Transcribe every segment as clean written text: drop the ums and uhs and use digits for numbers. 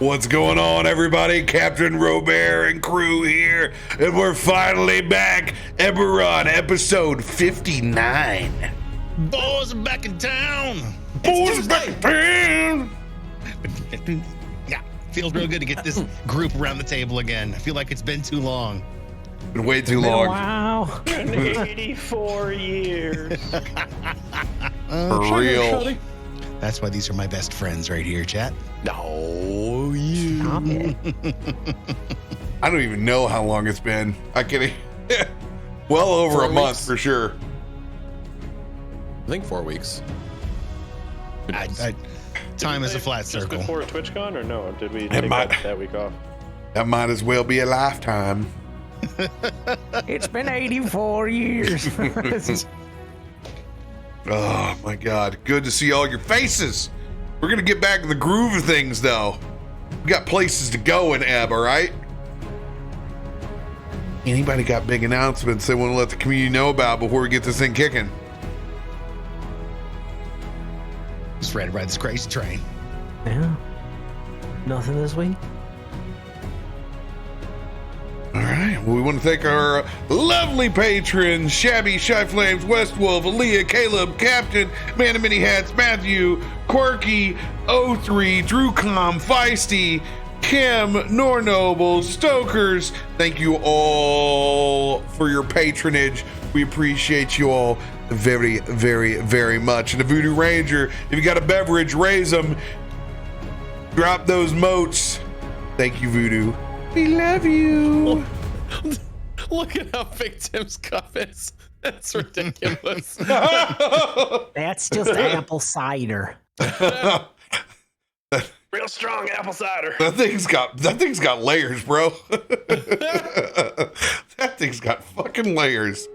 What's going on, everybody? CaptainRoBear and crew here, and we're finally back. Eberron, episode 59. Boys are back in town. Boys back in town. Yeah, feels real good to get this group around the table again. I feel like it's been too long. Been way too long. Wow. 84 years. For real. That's why these are my best friends right here, chat. Oh, you. Stop it. I don't even know how long it's been. I can. Well over 4 a month weeks. for sure. I think 4 weeks. Time is a flat Just circle. before TwitchCon, or no? Did we take that week off? That might as well be a lifetime. It's been 84 years. Oh my God. Good to see all your faces. We're going to get back in the groove of things, though. We got places to go in Ebb, all right? Anybody got big announcements they want to let the community know about before we get this thing kicking? Just ready to ride this crazy train. Yeah. Nothing this week. All right. Well, we want to thank our lovely patrons, Shabby, Shy Flames, Westwolf, Aaliyah, Caleb, Captain, Man of Many Hats, Matthew, Quirky, O3, Drewcom, Feisty, Kim, Nornoble, Stokers. Thank you all for your patronage. We appreciate you all very, very, very much. And the Voodoo Ranger, if you got a beverage, raise them. Drop those moats. Thank you, Voodoo. We love you. Look at how big Tim's cup is. That's ridiculous. That's just apple cider. Real strong apple cider. That thing's got layers, bro. That thing's got fucking layers.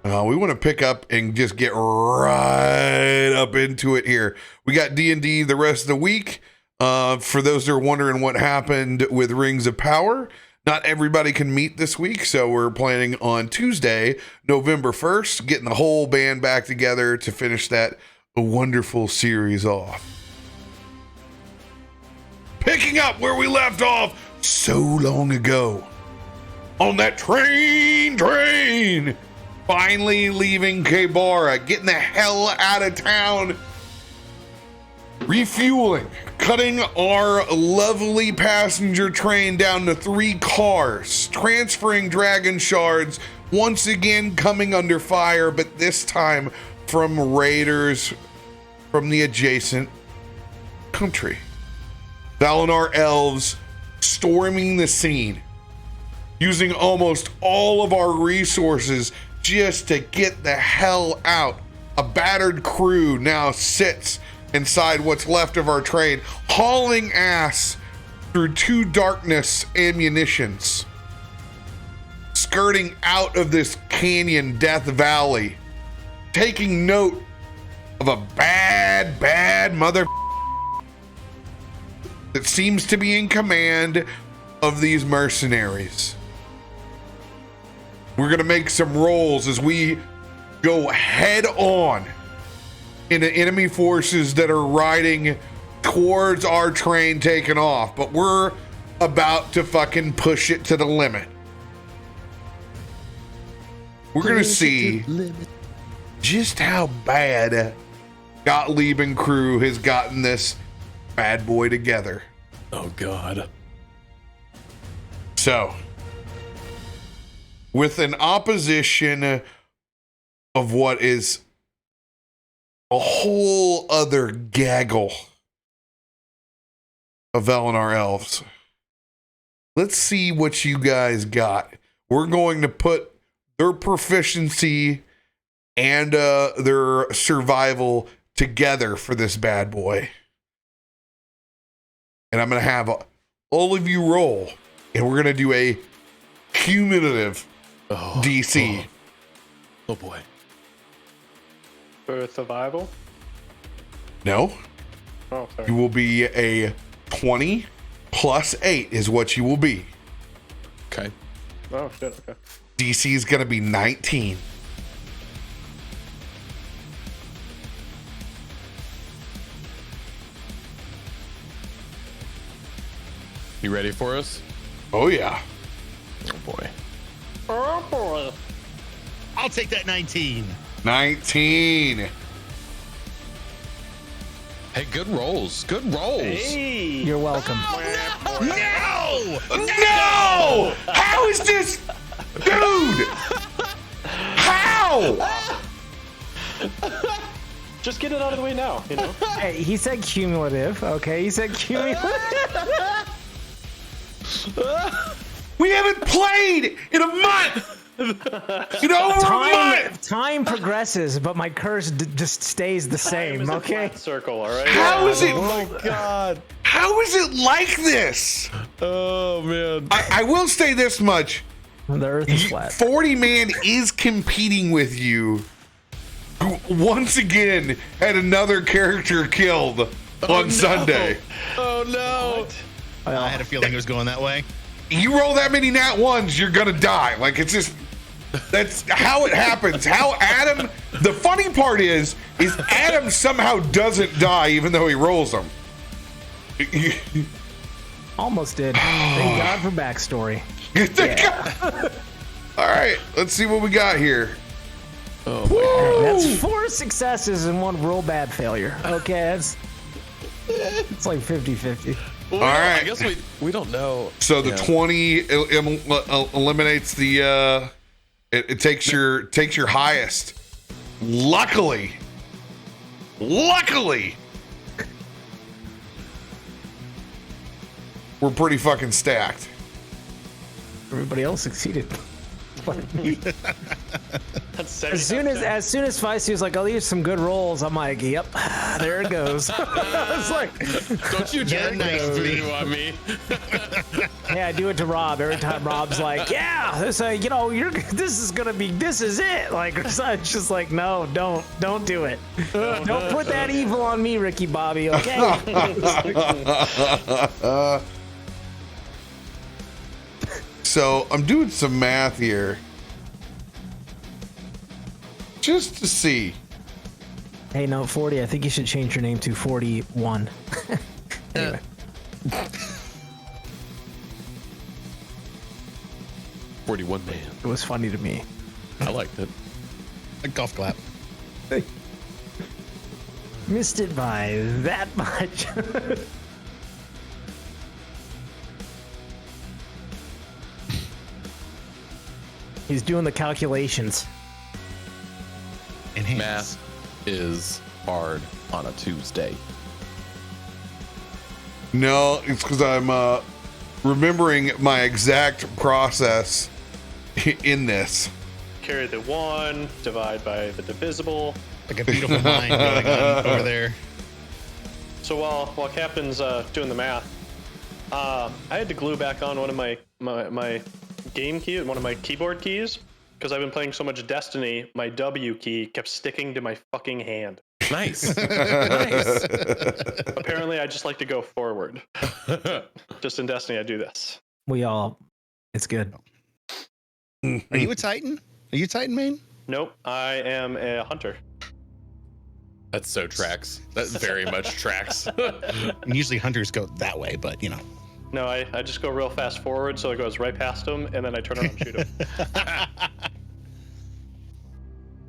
We want to pick up and just get right up into it here. We got D&D the rest of the week. For those that are wondering what happened with Rings of Power, not everybody can meet this week, so we're planning on Tuesday, November 1st, getting the whole band back together to finish that wonderful series off. Picking up where we left off so long ago. On that train. Finally leaving Kebara, getting the hell out of town. Refueling, cutting our lovely passenger train down to 3 cars, transferring dragon shards, once again coming under fire, but this time from raiders from the adjacent country. Valinor elves storming the scene, using almost all of our resources just to get the hell out. A battered crew now sits inside what's left of our train, hauling ass through 2 darkness ammunitions, skirting out of this canyon Death Valley, taking note of a bad mother that seems to be in command of these mercenaries. We're gonna make some rolls as we go head on into enemy forces that are riding towards our train taking off, but we're about to fucking push it to the limit. We're gonna see just how bad Gottlieb and crew has gotten this bad boy together. Oh, God. So, with an opposition of what is a whole other gaggle of Valinor elves, let's see what you guys got. We're going to put their proficiency and their survival together for this bad boy. And I'm going to have all of you roll, and we're going to do a cumulative DC. Oh, boy. For survival? No, Oh, sorry. you will be a 20 plus 8 is what you will be. Okay. Oh, shit, okay. DC is going to be 19. You ready for us? Oh, yeah. Oh boy. Oh boy. I'll take that 19. 19. Hey, good rolls. Good rolls. Hey. You're welcome. No! No! How is this? Dude! How? Just get it out of the way now, you know? Hey, he said cumulative. Okay, he said cumulative. We haven't played in a month! You know, over a month! Time progresses, but my curse just stays the Time same. is a Okay. flat circle, all right? How is it? Oh my god. How is it like this? Oh man. I will say this much. The Earth is flat. 40 Man is competing with you. Who once again had another character killed on Sunday. Oh no. I had a feeling it was going that way. You roll that many nat ones, you're gonna die. Like, it's just, that's how it happens. How Adam, the funny part is Adam somehow doesn't die even though he rolls them. Almost did. Thank God for backstory. All right, let's see what we got here. Oh my god. That's 4 successes and 1 real bad failure. Okay, it's like 50-50. Well, All right. I guess we don't know. So the Yeah. 20 eliminates the it takes your highest. Luckily, we're pretty fucking stacked. Everybody else succeeded. That's As soon as Feisty was like, "Oh, these are some good rolls," I'm like, "Yep, there it goes." I was like, Don't you dare nice go three. on me. "Yeah, I do it to Rob every time." Rob's like, "Yeah, this, this is it." Like, it's just like, "No, don't do it. Don't put that evil on me, Ricky Bobby." Okay. So I'm doing some math here, just to see. Hey, no, 40. I think you should change your name to 41. Anyway. 41 man. It was funny to me. I liked it. A golf clap. Missed it by that much. He's doing the calculations. Enhance. Math is hard on a Tuesday. No, it's because I'm remembering my exact process in this. carry the 1, divide by the divisible. Like a beautiful mind going on over there. So while Captain's doing the math, I had to glue back on one of my game key, one of my keyboard keys, because I've been playing so much Destiny. My W key kept sticking to my fucking hand. Nice. Nice. Apparently, I just like to go forward. Just in Destiny, I do this. It's good. Are you a Titan? Are you Titan main? Nope, I am a hunter. That so tracks. That very much tracks. And usually hunters go that way, but you know. No, I just go real fast forward, so it goes right past him, and then I turn around and shoot him.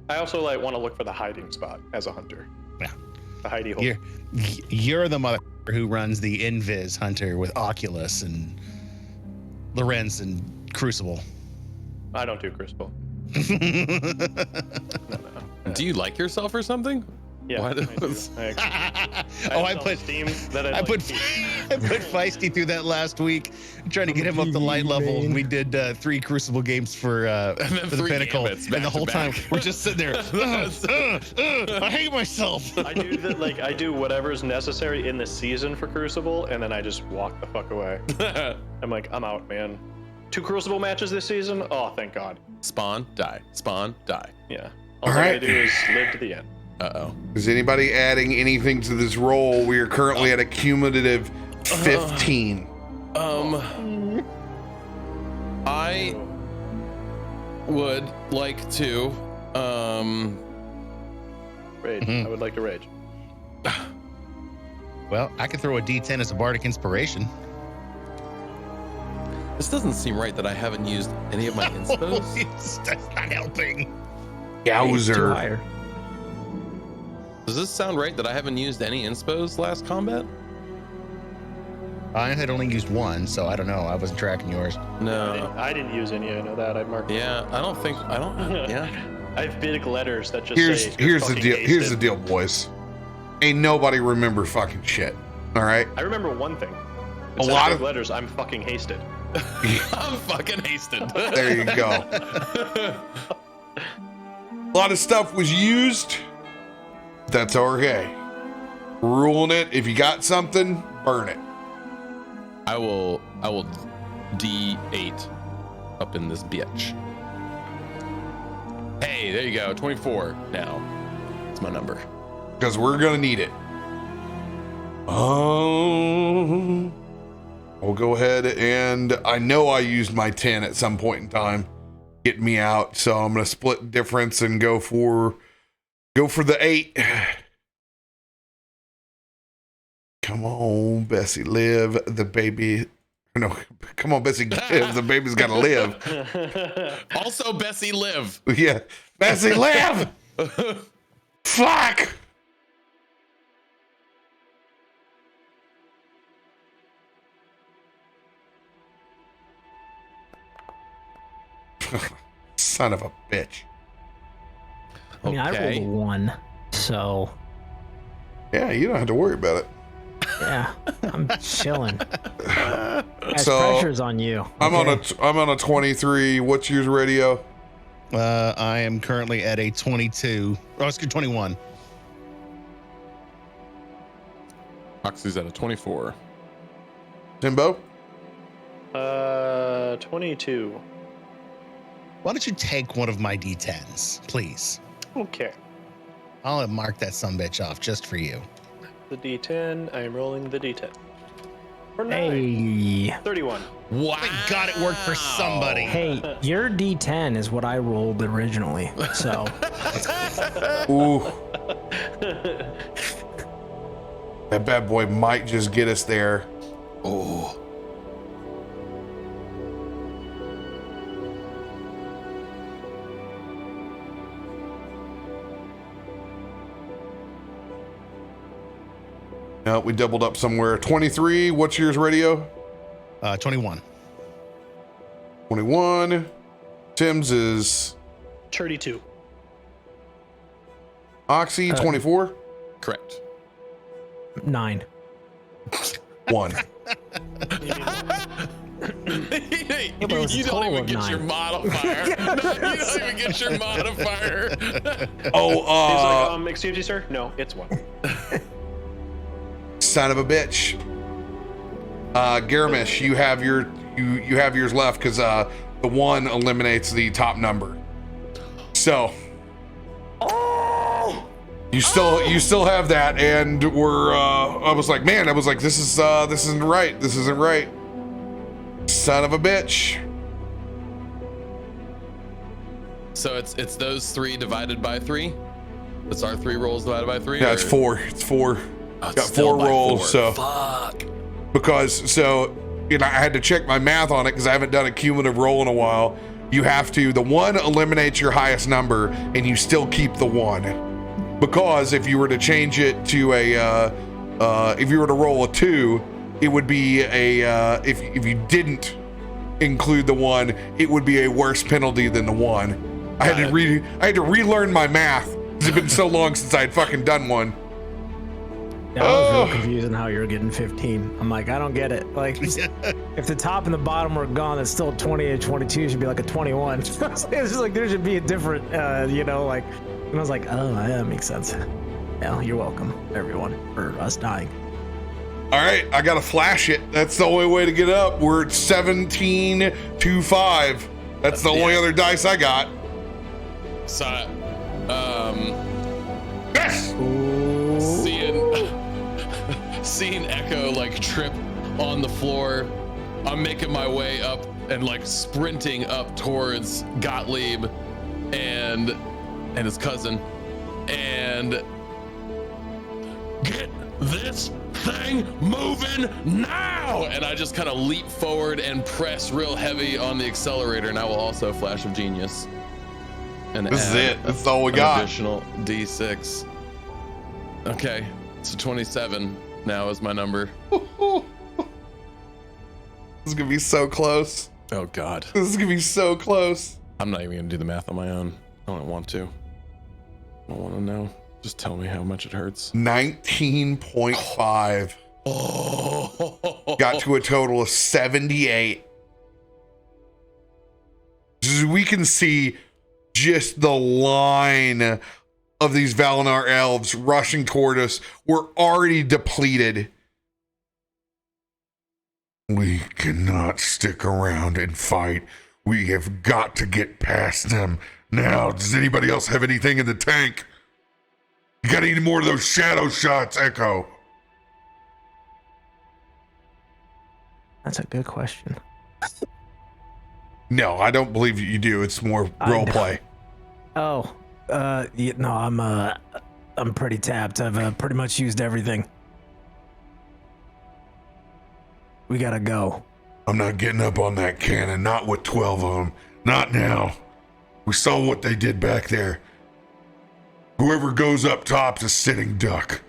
I also want to look for the hiding spot as a hunter. Yeah. The hidey hole. You're the mother who runs the Invis hunter with Oculus and Lorenz and Crucible. I don't do Crucible. Do you like yourself or something? Yeah, Why I do. does- I put Steam that I put Feisty through that last week, trying to get him up to light level. And we did 3 Crucible games for the 3 Pinnacle, gambits and the back whole to time back. we're just sitting there. I hate myself. I do that. I do whatever's necessary in the season for Crucible, and then I just walk the fuck away. I'm like, I'm out, man. 2 Crucible matches this season. Oh, thank God. Spawn, die. Spawn, die. Yeah. All All I right. gotta do is live to the end. Uh-oh. Is anybody adding anything to this roll? We are currently at a cumulative 15. I would like to Rage. Mhm. I would like to rage. Well, I could throw a D10 as a bardic inspiration. This doesn't seem right that I haven't used any of my inspos. That's not helping. Too Yowzer. higher. Does this sound right that I haven't used any inspos last combat? I had only used one, so I don't know. I wasn't tracking yours. No. I didn't use any. I know that. I marked. Yeah, I don't. Yeah. I have big letters that just Here's say. here's the fucking deal. Here's the hasted. deal, boys. Ain't nobody remember fucking shit. All right. I remember one thing. A It says lot big of letters. I'm fucking hasted. I'm fucking hasted. there you go. A lot of stuff was used. That's okay. Ruling it. If you got something, burn it. I will D8 up in this bitch. Hey, there you go. 24 now. It's my number. Because we're gonna need it. We'll go ahead and I know I used my 10 at some point in time, get me out. So I'm gonna split the difference and go for the 8. Come on, Bessie, live. The baby. No, come on, Bessie, live. The baby's gotta live. Also, Bessie, live. Yeah, Bessie, live. Fuck. Son of a bitch. I mean, I rolled a 1, so Yeah, you don't have to worry about it. yeah, I'm chilling. As So, pressure's on you. I'm okay? on a 23. What's yours, radio? I am currently at a 22. Oh, it's 21. Oxie's at a 24. Timbo? 22. Why don't you take one of my D10s, please? Okay. I'll mark that sumbitch off just for you. The D10. I am rolling the D10. For 9. Hey, 31. Wow. Thank God it worked for somebody. hey, your D10 is what I rolled originally. So Ooh. That bad boy might just get us there. Oh. No, we doubled up somewhere. 23. What's yours, radio? 21. 21. Tim's is 32. Oxy. 24. Correct. 9. 1. Hey, but it was a you don't total even of get 9. your modifier. No, you don't even get your modifier. Oh, He's like, excuse me, sir? No, it's 1. son of a bitch. Garomesh, you have your you have yours left because the 1 eliminates the top number. So you still have that, and we're I was like, this isn't right. This isn't right. Son of a bitch. So it's those 3 divided by 3. It's our 3 rolls divided by 3. Yeah, it's 4. It's 4. Oh, it's Got still 4 by rolls. 4. So Fuck. because I had to check my math on it because I haven't done a cumulative roll in a while. You have to, the 1 eliminates your highest number and you still keep the 1. Because if you were to change it to if you were to roll a 2, it would be if you didn't include the 1, it would be a worse penalty than the 1. I had to relearn my math. It's been so long since I had fucking done one. Yeah, I was real confused on how you were getting 15. I'm like, I don't get it. Like, if the top and the bottom were gone, it's still 20 and 22 should be like a 21. It's just like there should be a different, like. And I was like, oh, yeah, that makes sense. Yeah, you're welcome, everyone, for us dying. All right, I gotta flash it. That's the only way to get up. We're at 17-5. That's the only other dice I got. So, Yes. seeing Echo like trip on the floor, I'm making my way up and like sprinting up towards Gottlieb and his cousin, and get this thing moving now. And I just kind of leap forward and press real heavy on the accelerator. And I will also Flash of Genius. And This is it. This is all we an got. Additional D6. Okay, so 27 now is my number. This is gonna be so close. Oh God. This is gonna be so close. I'm not even gonna do the math on my own. I don't want to. I don't want to know. Just tell me how much it hurts. 19.5. Oh. Got to a total of 78. As we can see just the line of these Valinor elves rushing toward us. We're already depleted. We cannot stick around and fight. We have got to get past them. Now, does anybody else have anything in the tank? You got any more of those shadow shots, Echo? That's a good question. No, I don't believe you do. It's more role play. Oh, yeah, no, I'm pretty tapped. I've pretty much used everything. We gotta go. I'm not getting up on that cannon, not with 12 of them. Not now. We saw what they did back there. Whoever goes up top's a sitting duck.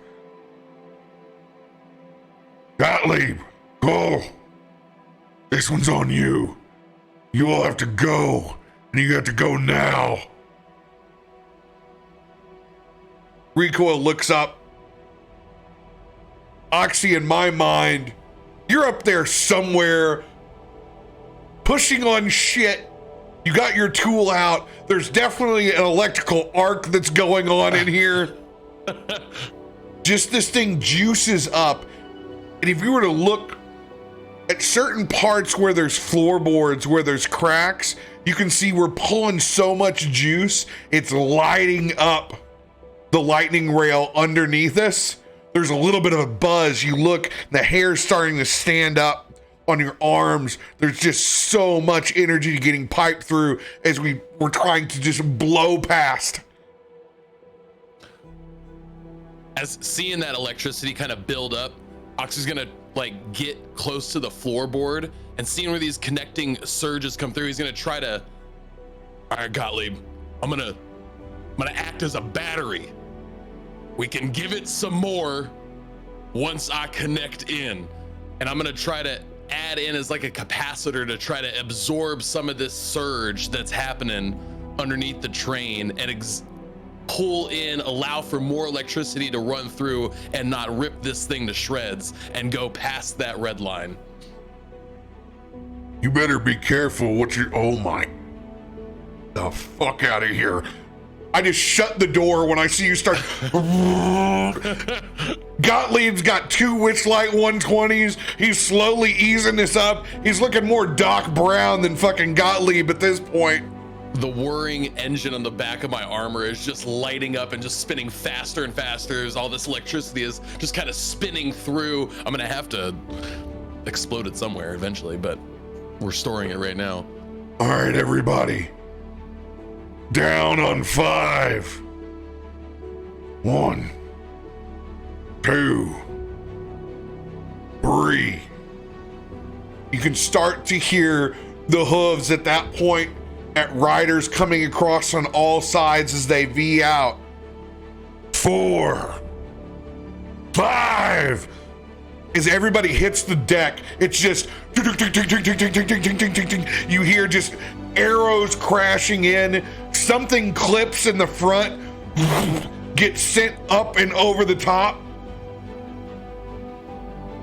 Gottlieb, go. This one's on you. You all have to go, and you have to go now. Recoil looks up. Oxie, in my mind, you're up there somewhere pushing on shit. You got your tool out. There's definitely an electrical arc that's going on in here. Just this thing juices up. And if you were to look at certain parts where there's floorboards, where there's cracks, you can see we're pulling so much juice, it's lighting up the lightning rail underneath us. There's a little bit of a buzz. You look, the hair's starting to stand up on your arms. There's just so much energy getting piped through as we're trying to just blow past. As seeing that electricity kind of build up, Oxie's gonna like get close to the floorboard and seeing where these connecting surges come through. He's gonna try to, all right, Gottlieb, I'm gonna act as a battery. We can give it some more once I connect in, and I'm gonna try to add in as like a capacitor to try to absorb some of this surge that's happening underneath the train and pull in, allow for more electricity to run through and not rip this thing to shreds and go past that red line. You better be careful what you're, oh my, the fuck out of here. I just shut the door when I see you start. Gottlieb's got 2 Witchlight 120s. He's slowly easing this up. He's looking more Doc Brown than fucking Gottlieb at this point. The whirring engine on the back of my armor is just lighting up and just spinning faster and faster as all this electricity is just kind of spinning through. I'm gonna have to explode it somewhere eventually, but we're storing it right now. All right, everybody. Down on 5. 1, 2, 3. You can start to hear the hooves at that point at riders coming across on all sides as they V out. 4, 5. As everybody hits the deck, it's just you hear just arrows crashing in. Something clips in the front, gets sent up and over the top.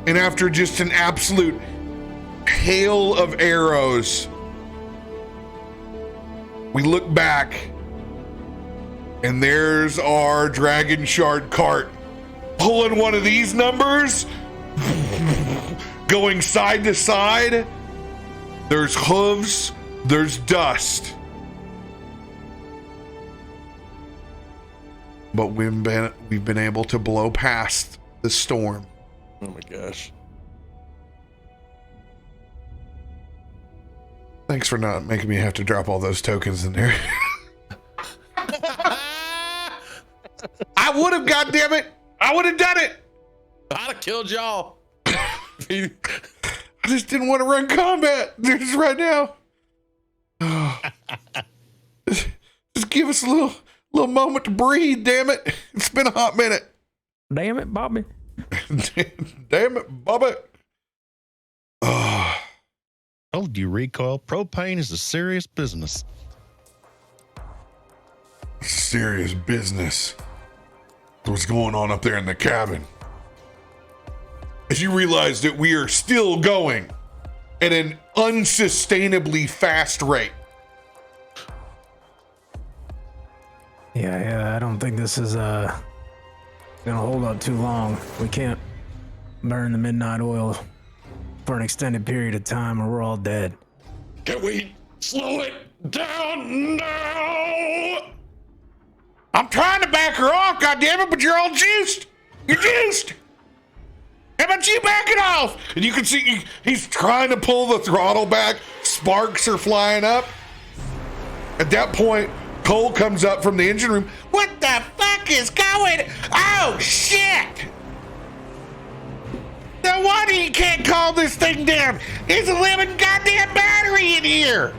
And after just an absolute hail of arrows, we look back and there's our Dragon Shard cart pulling one of these numbers, going side to side. There's hooves, there's dust. But we've been able to blow past the storm. Oh my gosh. Thanks for not making me have to drop all those tokens in there. I would have, goddammit. I would have done it. I'd have killed y'all. I just didn't want to run combat just right now. Just give us a little moment to breathe, damn it. It's been a hot minute. Damn it, Bobby. Damn it, Bobby. Told you, Recoil. Propane is a serious business. Serious business. What's going on up there in the cabin? As you realize that we are still going at an unsustainably fast rate. Yeah, I don't think this is gonna hold up too long. We can't burn the midnight oil for an extended period of time or we're all dead. Can we slow it down now? I'm trying to back her off, goddammit, but you're all juiced. You're juiced. How about you back it off? And you can see he's trying to pull the throttle back. Sparks are flying up. At that point, Cole comes up from the engine room. What the fuck is going? Oh, shit. No wonder you can't calm this thing down. There's a living goddamn battery in here.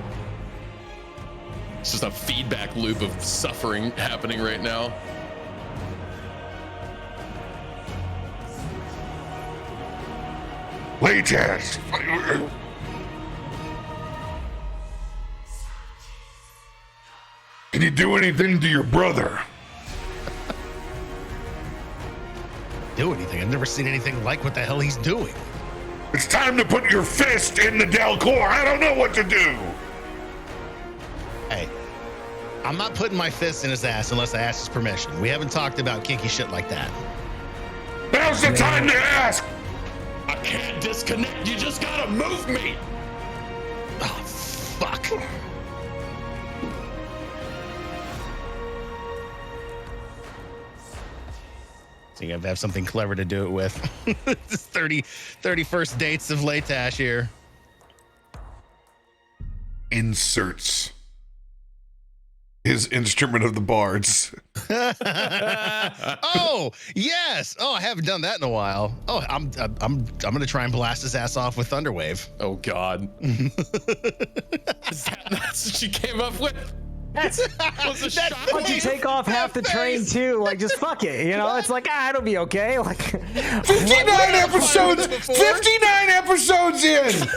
It's just a feedback loop of suffering happening right now. Latex. Can you do anything to your brother? Do anything? I've never seen anything like what the hell he's doing. It's time to put your fist in the Delcor. I don't know what to do. Hey, I'm not putting my fist in his ass unless I ask his permission. We haven't talked about kinky shit like that. Now's the time to ask. I can't disconnect. You just gotta move me. Oh, fuck. So you have something clever to do it with. 31st dates of Latash here. Inserts his instrument of the bards. Oh, yes. Oh, I haven't done that in a while. Oh, I'm gonna try and blast his ass off with Thunderwave. Oh God. That's what you came up with? That's once you take off half the train too, like just fuck it, you know? It's like it'll be okay. Like 59 episodes. 59 episodes in.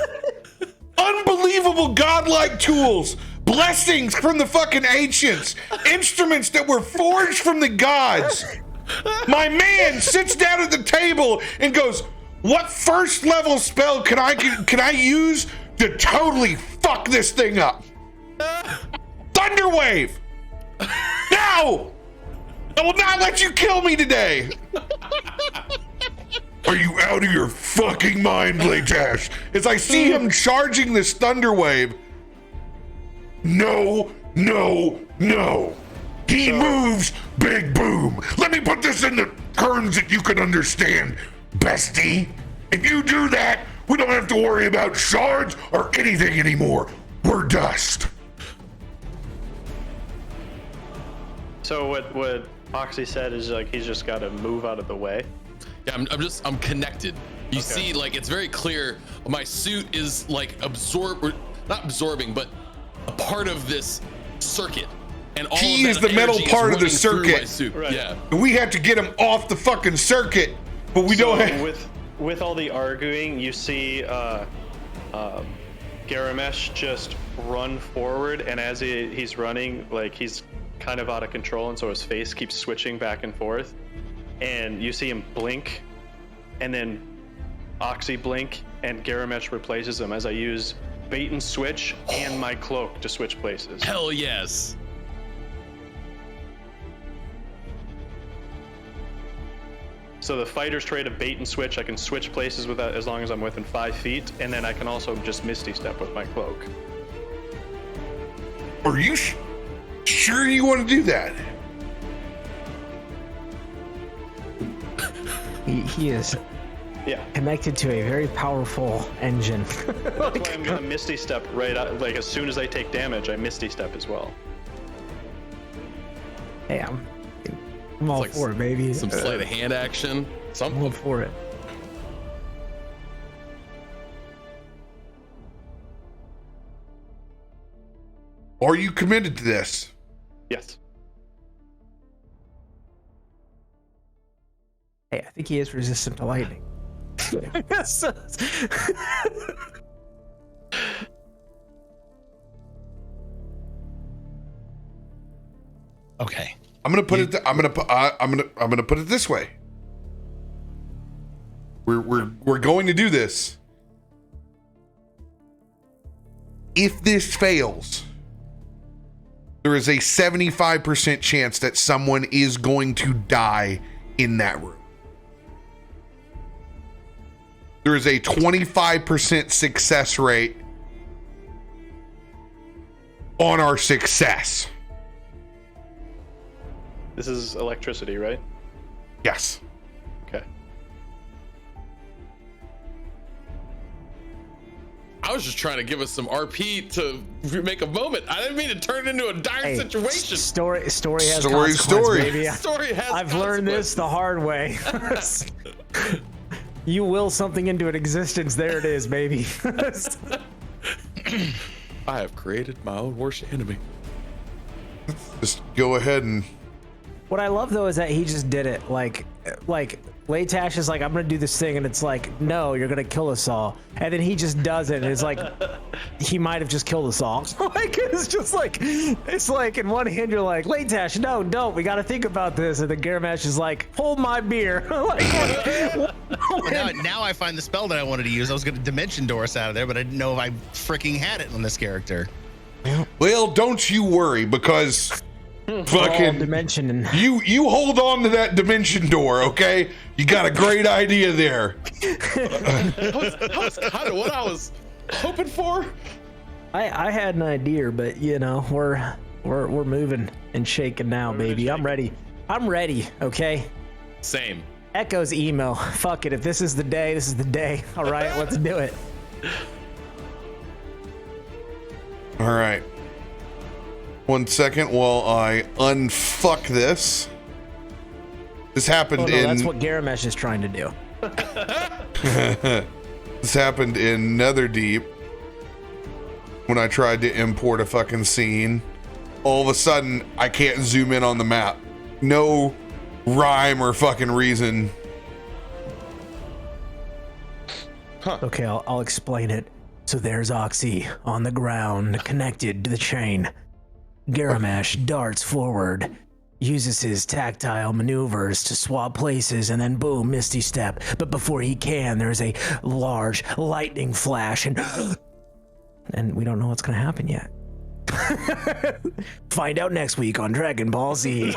Unbelievable godlike tools. Blessings from the fucking ancients. Instruments that were forged from the gods. My man sits down at the table and goes, "What first level spell can I use to totally fuck this thing up?" Thunderwave! No! I will not let you kill me today! Are you out of your fucking mind, Latash? As I see him charging this Thunderwave. No. He moves, big boom. Let me put this in the terms that you can understand, bestie. If you do that, we don't have to worry about shards or anything anymore. We're dust. So what Oxie said is like he's just got to move out of the way. Yeah, I'm connected. You see, like it's very clear. My suit is like not absorbing, but a part of this circuit. And all He of is that the metal energy part of the running through my circuit. suit. Right. Yeah. We have to get him off the fucking circuit, but we don't have... With all the arguing, you see Garomesh just run forward, and as he's running, like he's kind of out of control, and so his face keeps switching back and forth. And you see him blink, and then Oxie blink, and Garomesh replaces him as I use bait and switch and my cloak to switch places. Hell yes. So the fighters trade a bait and switch. I can switch places with that as long as I'm within 5 feet, and then I can also just Misty Step with my cloak. Are you sure you want to do that? he is connected to a very powerful engine. That's why I'm gonna Misty Step right out. Like as soon as I take damage, I Misty Step as well. Hey, I'm all like for it, baby. Some sleight of hand action. I'm Something. all for it. Are you committed to this? Yes. Hey, I think he is resistant to lightning. Okay. I'm gonna put it. I'm gonna put it this way. We're going to do this. If this fails, there is a 75% chance that someone is going to die in that room. There is a 25% success rate on our success. This is electricity, right? Yes. Okay. I was just trying to give us some RP to make a moment. I didn't mean to turn it into a dire situation. Story has Story. consequence, baby. Story has I've learned this the hard way. You will something into an existence. There it is, baby. I have created my own worst enemy. Just go ahead and. What I love though is that he just did it. Like Laytash is like, I'm gonna do this thing, and it's like, no, you're gonna kill us all, and then he just does it, and it's like, he might have just killed us all. Like it's just like, it's like in one hand you're like, Laytash, no, don't, we got to think about this, and then Garomesh is like, hold my beer. Like, now I find the spell that I wanted to use. I was gonna dimension door us out of there, but I didn't know if I freaking had it on this character. Well, don't you worry, because fucking dimension and you hold on to that dimension door, okay? You got a great idea there. That was kind of what I was hoping for. I had an idea, but you know, we're moving and shaking now, baby. I'm ready. Okay. Same. Echo's email. Fuck it. If this is the day, this is the day. All right, let's do it. All right. 1 second while I unfuck this. This happened in. That's what Garomesh is trying to do. This happened in Netherdeep when I tried to import a fucking scene. All of a sudden, I can't zoom in on the map. No rhyme or fucking reason. Huh. Okay, I'll explain it. So there's Oxie on the ground, connected to the chain. Garomesh darts forward, uses his tactile maneuvers to swap places, and then boom, Misty Step. But before he can, there's a large lightning flash, and we don't know what's gonna happen yet. Find out next week on Dragon Ball Z.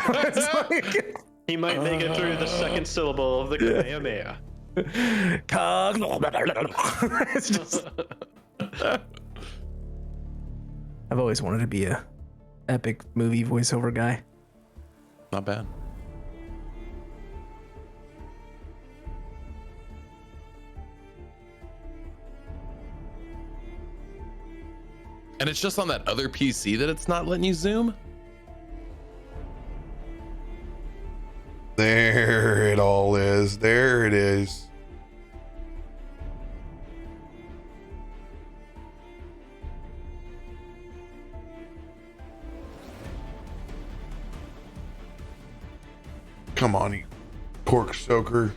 He might make it through the second syllable of the Kamehameha. It's just... I've always wanted to be a epic movie voiceover guy. Not bad. And it's just on that other PC that it's not letting you zoom? There it all is. There it is. Come on, you pork soaker.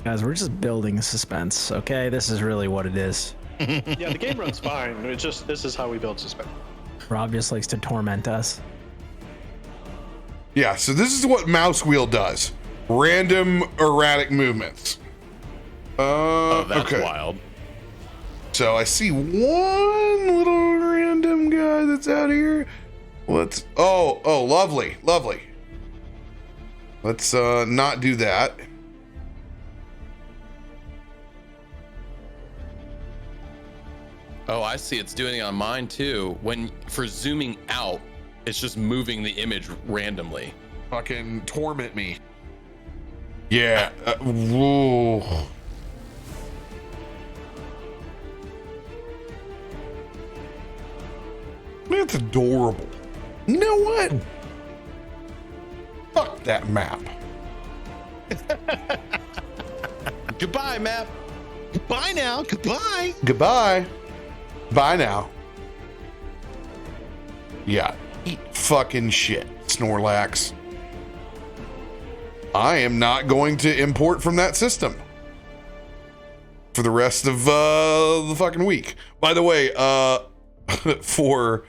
Guys, we're just building suspense, okay? This is really what it is. Yeah, the game runs fine. It's just, this is how we build suspense. Rob just likes to torment us. Yeah, so this is what mouse wheel does. Random erratic movements. Oh, that's okay. wild. So I see one little random guy that's out here. Let's oh, lovely. Let's not do that. Oh, I see. It's doing it on mine too. When for zooming out, it's just moving the image randomly. Fucking torment me. Yeah. Whoa. That's adorable. You know what? Fuck that map. Goodbye, map. Goodbye now. Goodbye. Goodbye. Bye now. Yeah. Eat fucking shit, Snorlax. I am not going to import from that system for the rest of the fucking week. By the way, for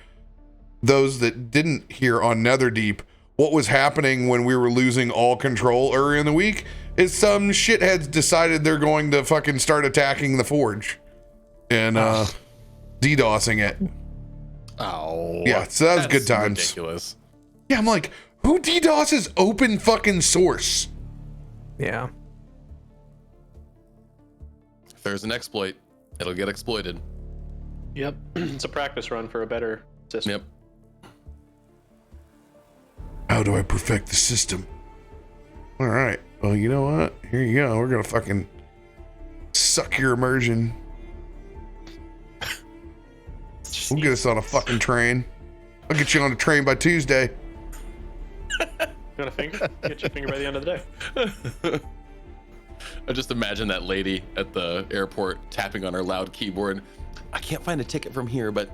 those that didn't hear on Netherdeep, what was happening when we were losing all control earlier in the week is some shitheads decided they're going to fucking start attacking the forge and DDoSing it. Oh. Yeah, so that was good times. Ridiculous. Yeah, I'm like, who DDoSes open fucking source? Yeah. If there's an exploit, it'll get exploited. Yep. It's a practice run for a better system. Yep. How do I perfect the system? All right. Well, you know what? Here you go. We're going to fucking suck your immersion. We'll get us on a fucking train. I'll get you on a train by Tuesday. You want a finger? Get your finger by the end of the day. I just imagine that lady at the airport tapping on her loud keyboard. I can't find a ticket from here, but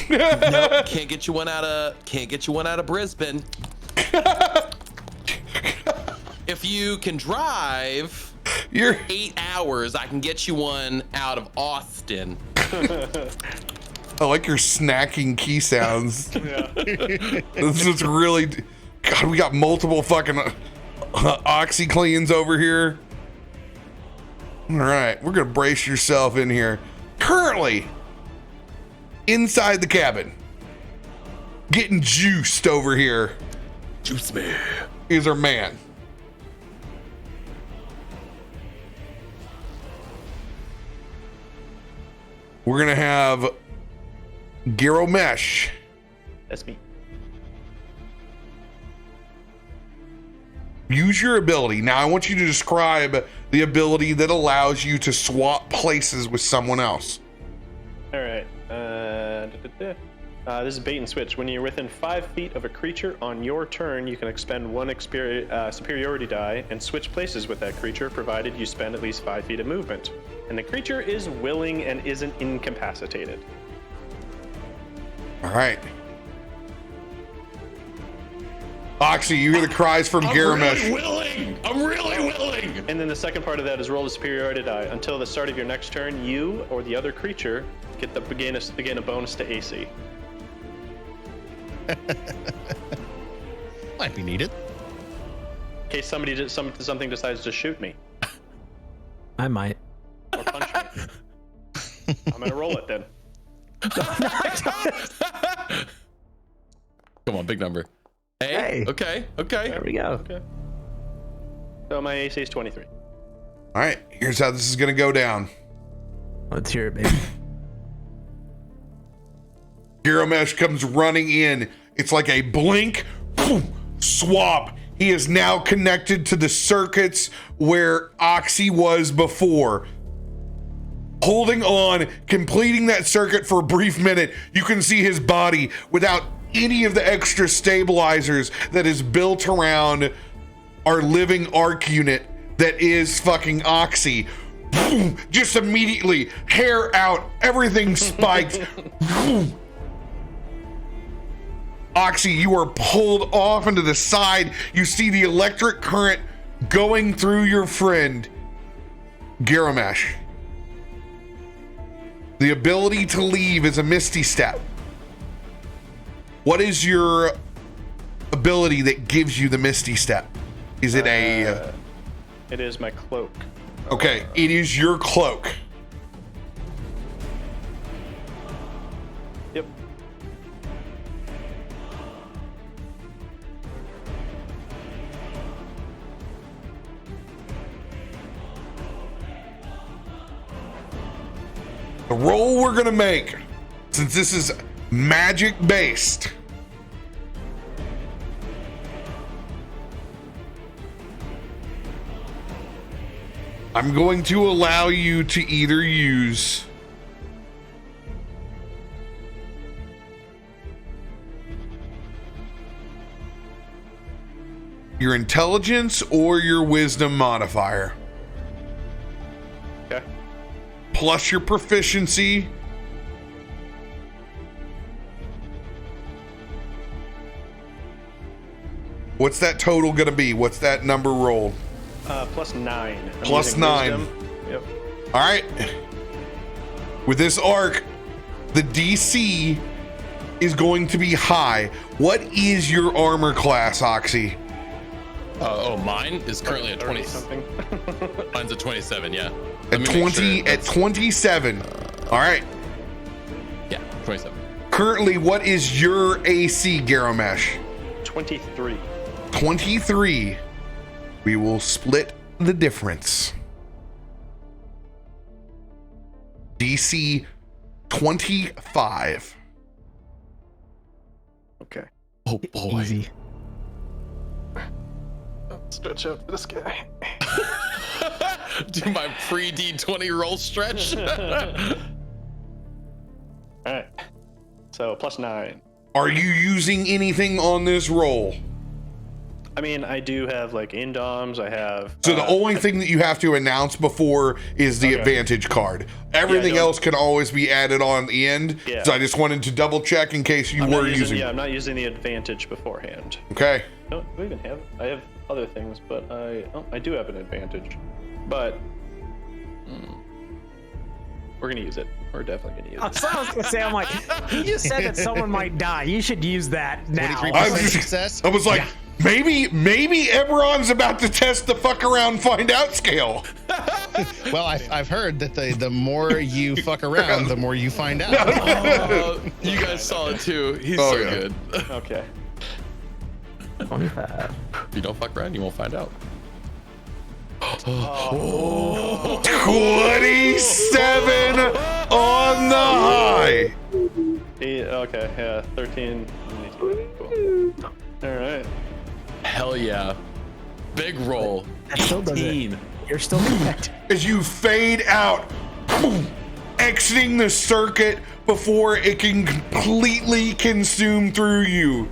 no, can't get you one out of Brisbane. If you can drive You're 8 hours, I can get you one out of Austin. I like your snacking key sounds. Yeah. This is really, God, we got multiple fucking Oxie cleans over here. All right, we're gonna brace yourself in here. Currently, inside the cabin, getting juiced over here Juice me. is our man. We're gonna have Garomesh. That's me. Use your ability. Now I want you to describe the ability that allows you to swap places with someone else. All right. This is bait and switch. When you're within 5 feet of a creature on your turn, you can expend one superiority die and switch places with that creature, provided you spend at least 5 feet of movement. And the creature is willing and isn't incapacitated. All right. Oxie, you hear the cries from Garomesh. I'm really willing. And then the second part of that is roll a superiority die. Until the start of your next turn, you or the other creature get the gain a bonus to AC. Might be needed. In case something decides to shoot me I might. or punch me. I'm gonna roll it then. Come on, big number. Hey. Okay. There we go. Okay. So my AC is 23. All right, here's how this is gonna go down. Let's hear it, baby. Garomesh comes running in. It's like a blink, boom, swap. He is now connected to the circuits where Oxie was before. Holding on, completing that circuit for a brief minute, you can see his body without any of the extra stabilizers that is built around our living arc unit that is fucking Oxie. Boom, just immediately, hair out, everything spiked. Boom. Oxie, you are pulled off into the side. You see the electric current going through your friend, Garomesh. The ability to leave is a Misty Step. What is your ability that gives you the Misty Step? Is it a... It is my cloak. Okay, it is your cloak. Yep. The roll we're gonna make, since this is magic based, I'm going to allow you to either use your intelligence or your wisdom modifier, Okay. plus your proficiency. What's that total gonna be? What's that number rolled? Plus 9. I'm Plus using 9. wisdom. Yep. All right. With this arc, the DC is going to be high. What is your armor class, Oxie? Mine is currently at 20 something. Mine's at 27. Yeah. At Let me make 20 sure at that's- 27. All right. Yeah, 27. Currently, what is your AC, Garomesh? 23. 23. We will split the difference. DC 25. Okay. Oh boy. Easy. Stretch out for this guy. Do my pre D20 roll stretch. All right. So plus 9. Are you using anything on this roll? I mean, I do have like indoms. I have. So the only thing that you have to announce before is the Okay. advantage card. Everything don't- else can always be added on at the end. Yeah. So I just wanted to double check in case you I'm not were using. Yeah, I'm not using the advantage beforehand. Okay. No, do I even have? I have other things, but I do have an advantage. But we're gonna use it. We're definitely gonna use it. So I was gonna say, I'm like, you just said that someone might die. You should use that now. 23% I was just- success. I was like, maybe Eberron's about to test the fuck around, find out scale. Well, I've heard that the more you fuck around, the more you find out. You guys saw it too. He's Oh, so yeah. good. Okay. 25. If you don't fuck around, you won't find out. 27 on the high. Okay. Yeah. 13. Cool. All right. Hell yeah. Big roll. That still does it. 18. You're still correct. As you fade out, boom, exiting the circuit before it can completely consume through you.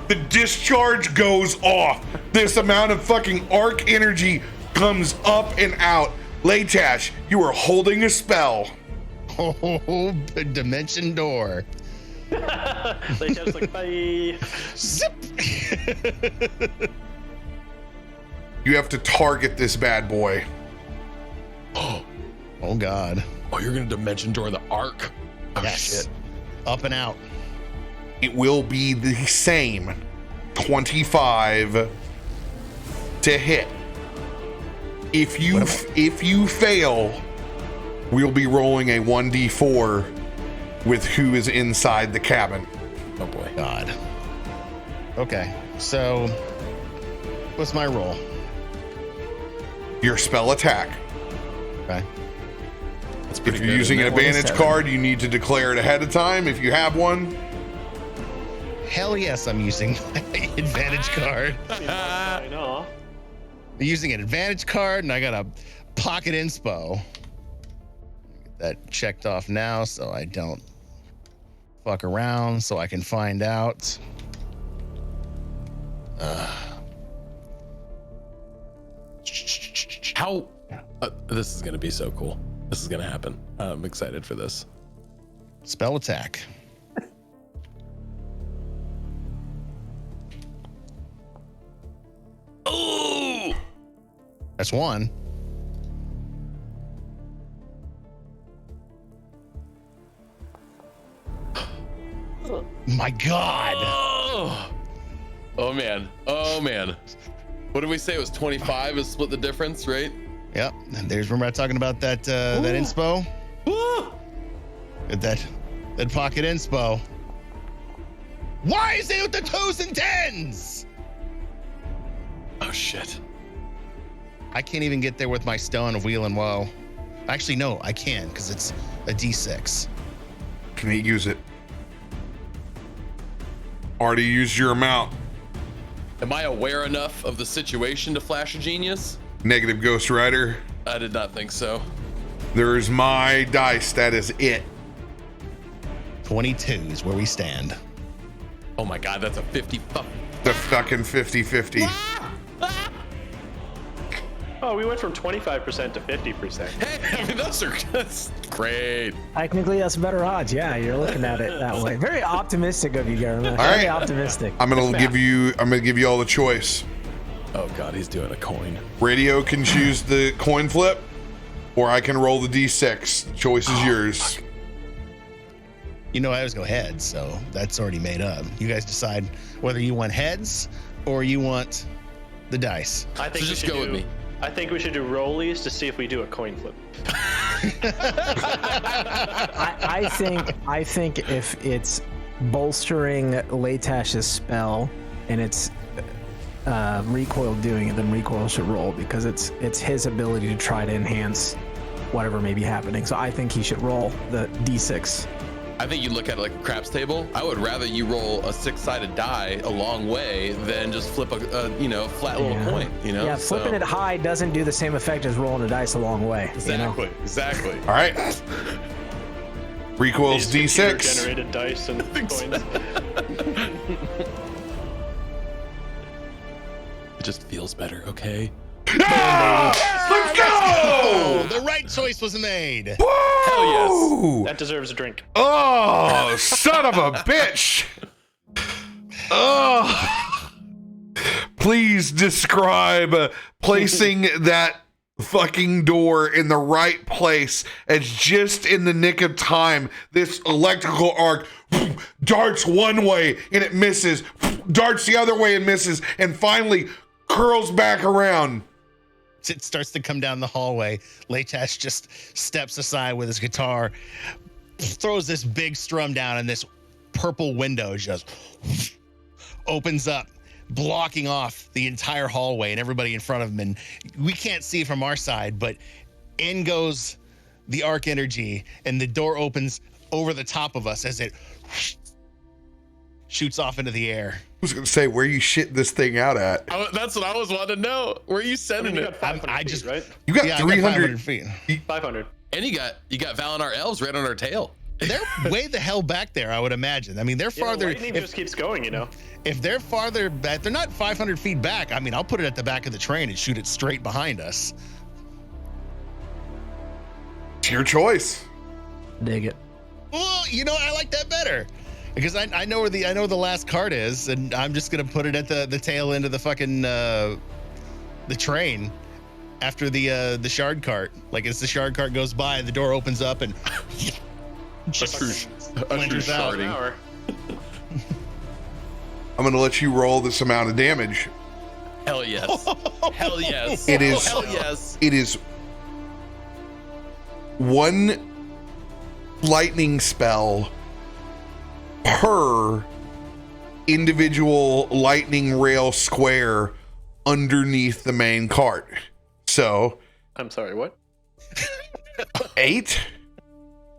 The discharge goes off. This amount of fucking arc energy comes up and out. Latash, you are holding a spell. Oh, the dimension door. They just like bye. Zip. You have to target this bad boy. Oh God. Oh, you're gonna dimension door the arc. Oh, Yes. shit. Up and out. It will be the same 25 to hit. If you fail, we'll be rolling a 1d4 with who is inside the cabin. Oh boy. God. Okay. So, what's my roll? Your spell attack. Okay. That's If pretty you're good, using an isn't it? advantage card, you need to declare it ahead of time if you have one. Hell yes, I'm using my advantage card. I know. I'm using an advantage card, and I got a pocket inspo. Get that checked off now, so I don't fuck around, so I can find out. How? This is gonna be so cool. This is gonna happen. I'm excited for this. Spell attack. Oh! That's one. My God. Oh! Oh man. Oh man. What did we say? It was 25 is split the difference, right? Yep. And there's remember I talking about that that inspo? Woo! That pocket inspo. Why is it with the 2s and 10s? Oh shit. I can't even get there with my stone of wheel and woe. Actually, no, I can because it's a D6. Can you use it? Already used your amount. Am I aware enough of the situation to flash a genius? Negative Ghost Rider. I did not think so. There's my dice. That is it. 22 is where we stand. Oh my god, that's a the fucking 50-50. Oh, we went from 25% to 50%. Hey, I mean, that's great. Technically, that's better odds. Yeah, you're looking at it that way. Very optimistic of you, Garomesh. All Very right. optimistic. I'm gonna give you all the choice. Oh God, he's doing a coin. Radio can choose the coin flip, or I can roll the d6. The choice is yours. Fuck. You know, I always go heads, so that's already made up. You guys decide whether you want heads or you want the dice. I think So we just should go with me. I think we should do rollies to see if we do a coin flip. I think if it's bolstering Latash's spell and it's Recoil doing it, then Recoil should roll because it's his ability to try to enhance whatever may be happening. So I think he should roll the d6. I think you look at it like a craps table. I would rather you roll a 6-sided die a long way than just flip a flat little coin. Yeah, flipping it high doesn't do the same effect as rolling the dice a long way. Exactly. You know? Exactly. All right. Recoil's These d6. generated dice and coins. It just feels better. Okay. Let's go! Oh, the right choice was made. Hell yes. Woo! That deserves a drink. Oh, son of a bitch! Oh, please describe placing that fucking door in the right place as just in the nick of time this electrical arc darts one way and it misses, darts the other way and misses, and finally curls back around. It starts to come down the hallway. Latash just steps aside with his guitar, throws this big strum down, and this purple window just opens up, blocking off the entire hallway and everybody in front of him. And we can't see from our side, but in goes the arc energy, and the door opens over the top of us as it shoots off into the air. I was gonna say, where you shit this thing out at? That's what I was wanting to know. Where are you I sending mean, you it? got 500 I feet, just- right? You got Yeah, I got 300 feet. 500. And you got Valinor elves right on our tail. They're way the hell back there, I would imagine. I mean, they're Yeah, farther. lightning just keeps going, you know. If they're farther back, they're not 500 feet back. I mean, I'll put it at the back of the train and shoot it straight behind us. It's your choice. Dig it. Well, you know, I like that better because I know where the last cart is, and I'm just gonna put it at the tail end of the fucking the train after the shard cart. Like as the shard cart goes by, the door opens up and just splinters out. sharding. Hour. I'm gonna let you roll this amount of damage. Hell yes. Hell yes. It is- Hell yes. It is one lightning spell per individual lightning rail square underneath the main cart. So I'm sorry, what? 8,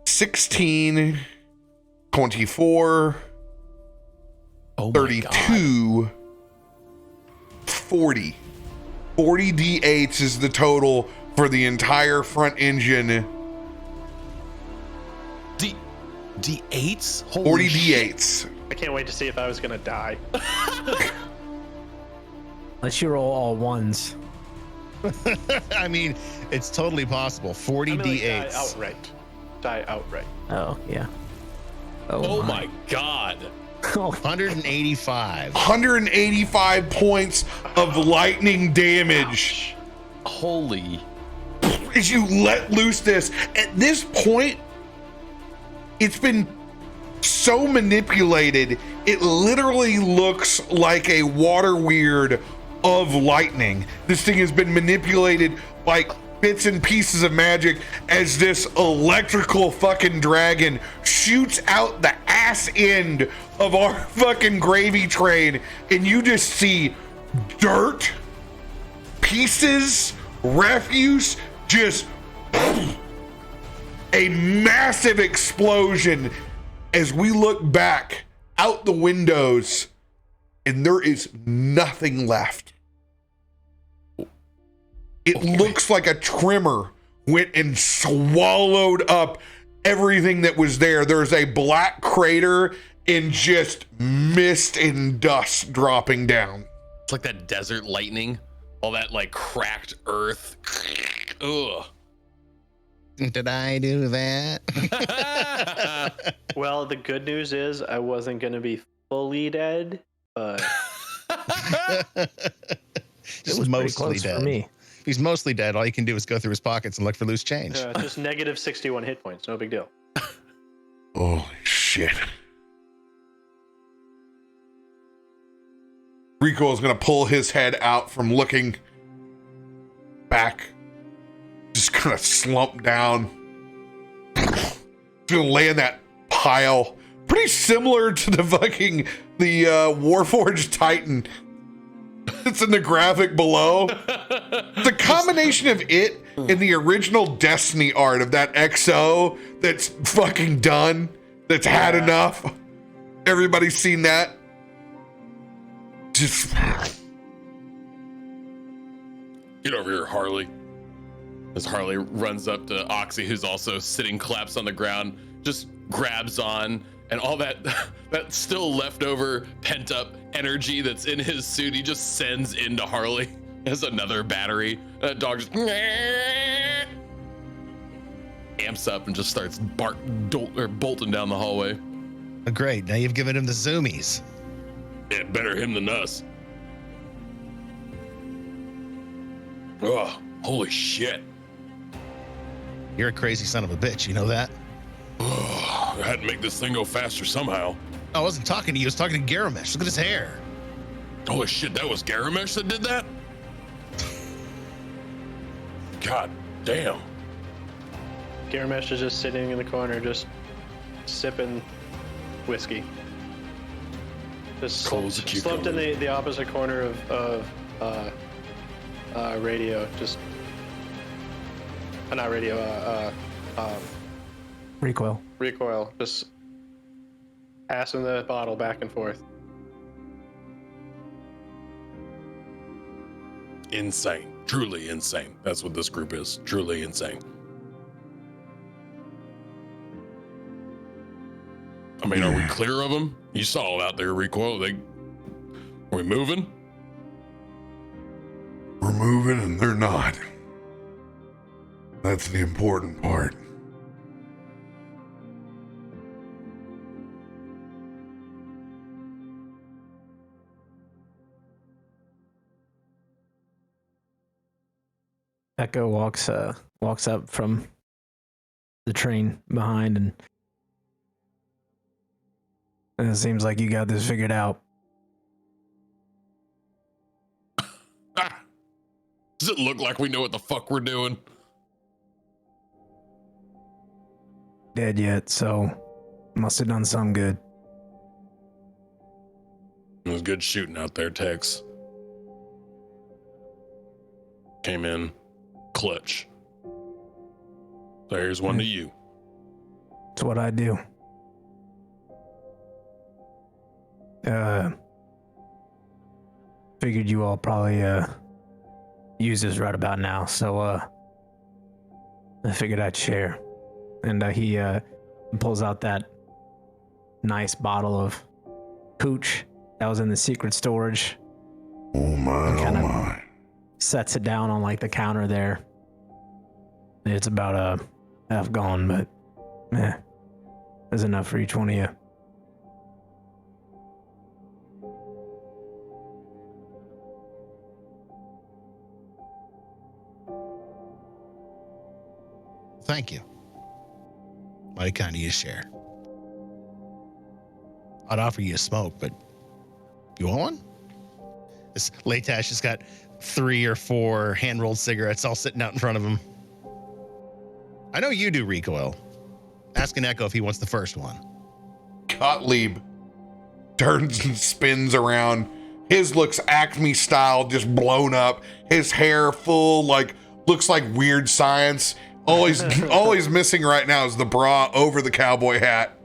16, 24, Oh my 32, 40. 40 D8s is the total for the entire front engine. D8s? Holy 40 shit. D8s. I can't wait to see if I was gonna die. Let's you roll all ones. I mean, it's totally possible. 40 I'm gonna, like, D8s. Die outright. Oh yeah. Oh my god. Oh, 185. 185 points of lightning damage Holy. as you let loose this. At this point, it's been so manipulated, it literally looks like a water weird of lightning. This thing has been manipulated like bits and pieces of magic as this electrical fucking dragon shoots out the ass end of our fucking gravy train, and you just see dirt, pieces, refuse, just a massive explosion as we look back out the windows and there is nothing left. It looks like a tremor went and swallowed up everything that was there. There's a black crater in just mist and dust dropping down. It's like that desert lightning, all that like cracked earth. Ugh. Did I do that? Well, the good news is I wasn't going to be fully dead, but It was pretty close for me. If he's mostly dead, all you can do is go through his pockets and look for loose change. just negative 61 hit points. No big deal. Holy shit. Rico is going to pull his head out from looking back. Just kind of slump down. Just going to lay in that pile. Pretty similar to the Warforged Titan that's in the graphic below. The combination of it and the original Destiny art of that XO that's fucking done, that's had enough. Everybody's seen that. Just Get over here, Harley. As Harley runs up to Oxie, who's also sitting collapsed on the ground, just grabs on, and all that still leftover pent up energy that's in his suit, he just sends into Harley as another battery. That dog just amps up and just starts bolting down the hallway. Oh, great. Now you've given him the zoomies. Yeah, better him than us. Oh, holy shit. You're a crazy son of a bitch. You know that? I had to make this thing go faster somehow. I wasn't talking to you. I was talking to Garomesh. Look at his hair. Holy shit, that was Garomesh that did that? God damn. Garomesh is just sitting in the corner, just sipping whiskey. Just Cold as a slumped in the opposite corner of radio. Just not radio. Recoil. Just passing the bottle back and forth. Insane. Truly insane. That's what this group is. Truly insane. I mean, are we clear of them? You saw it out there, Recoil. Are we moving? we're moving and they're not. That's the important part. Echo walks up from the train behind, and it seems like you got this figured out. Does it look like we know what the fuck we're doing? Dead yet, so must have done some good. It was good shooting out there, Tex. Came in clutch. So here's one to you. It's what I do. Figured you all probably use this right about now, so I figured I'd share. And he pulls out that nice bottle of hooch that was in the secret storage. Oh my, oh my. Sets it down on like the counter there. It's about half gone, but there's enough for each one of you. Thank you. Mighty kind of you to share. I'd offer you a smoke, but you want one? This Latash has got 3 or 4 hand-rolled cigarettes all sitting out in front of him. I know you do, Recoil. Ask an Echo if he wants the first one. Gottlieb turns and spins around. His looks Acme style, just blown up. His hair full, like, looks like Weird Science. All he's missing right now is the bra over the cowboy hat.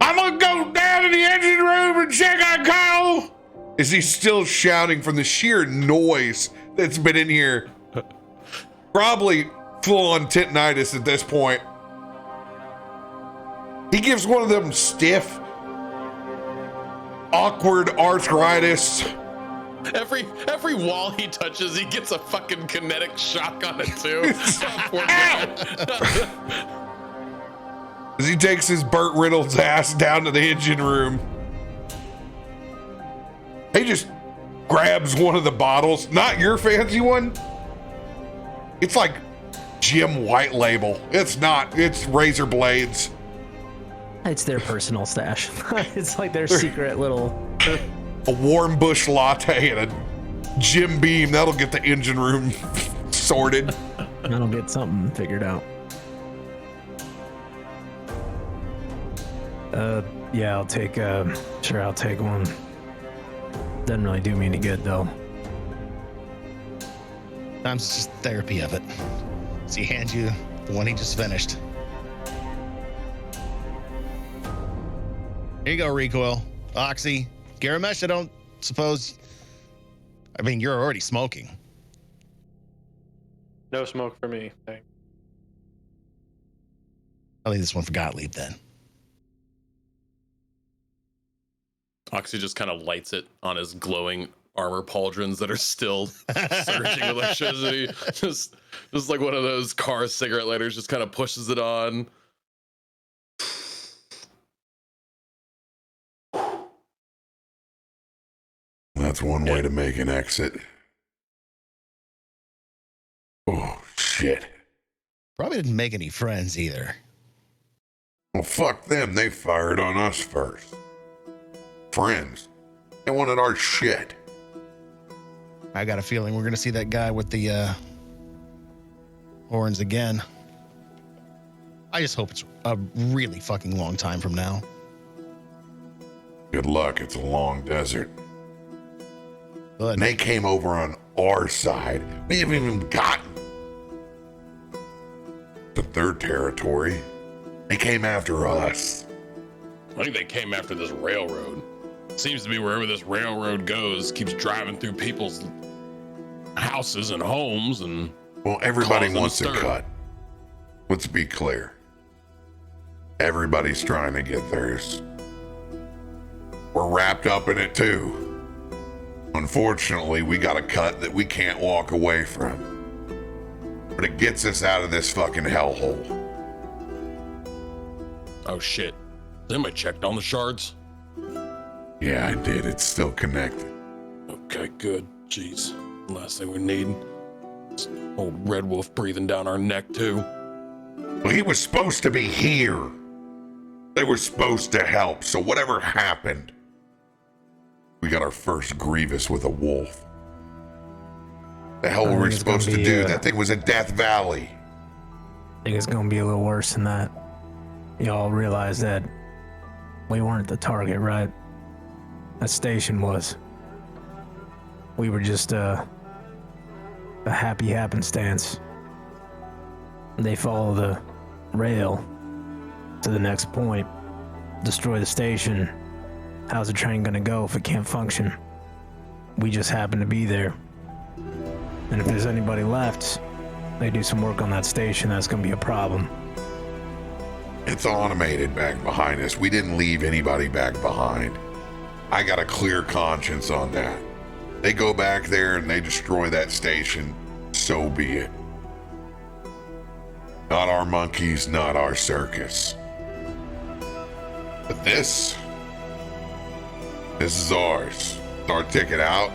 I'm gonna go down in the engine room and check on Kyle. Is he still shouting from the sheer noise that's been in here? Probably full on titanitis at this point. He gives one of them stiff, awkward arthritis. Every wall he touches, he gets a fucking kinetic shock on it too. Poor guy. As he takes his Burt Reynolds ass down to the engine room. He just grabs one of the bottles, not your fancy one. It's like Jim White Label. It's not, it's razor blades. It's their personal stash. It's like their secret little. A warm bush latte and a Jim Beam. That'll get the engine room sorted. That'll get something figured out. Yeah, I'll take one. Doesn't really do me any good though. Sometimes it's just therapy of it. So he hands you the one he just finished. Here you go, Recoil. Oxie. Garomesh, I don't suppose... I mean, you're already smoking. No smoke for me. Thanks. I'll leave this one for Gottlieb then. Oxy just kind of lights it on his glowing armor pauldrons that are still surging with electricity. Just like one of those car cigarette lighters, just kind of pushes it on. That's one way to make an exit. Oh, shit. Probably didn't make any friends either. Well, fuck them. They fired on us first. Friends. They wanted our shit. I got a feeling we're going to see that guy with the horns again. I just hope it's a really fucking long time from now. Good luck. It's a long desert. Good. And they came over on our side. We haven't even gotten to their territory. They came after us. I think they came after this railroad. Seems to be wherever this railroad goes, keeps driving through people's houses and homes and... Well, everybody causing wants a stir. cut. Let's be clear. Everybody's trying to get theirs. We're wrapped up in it too. Unfortunately, we got a cut that we can't walk away from. But it gets us out of this fucking hellhole. Oh shit. Somebody checked on the shards? Yeah, I did. It's still connected. Okay, good. Jeez. Last thing we need. This old Red Wolf breathing down our neck too. Well, he was supposed to be here. They were supposed to help, so whatever happened, we got our first Grievous with a wolf. The hell were we supposed to do? That thing was a Death Valley. I think it's gonna be a little worse than that. Y'all realize that we weren't the target, right? That station was. We were just a happy happenstance. They follow the rail to the next point, destroy the station. How's the train gonna go if it can't function? We just happen to be there. And if there's anybody left, they do some work on that station, that's gonna be a problem. It's automated back behind us. We didn't leave anybody back behind. I got a clear conscience on that. They go back there and they destroy that station, so be it. Not our monkeys, not our circus. But this is ours. It's our ticket out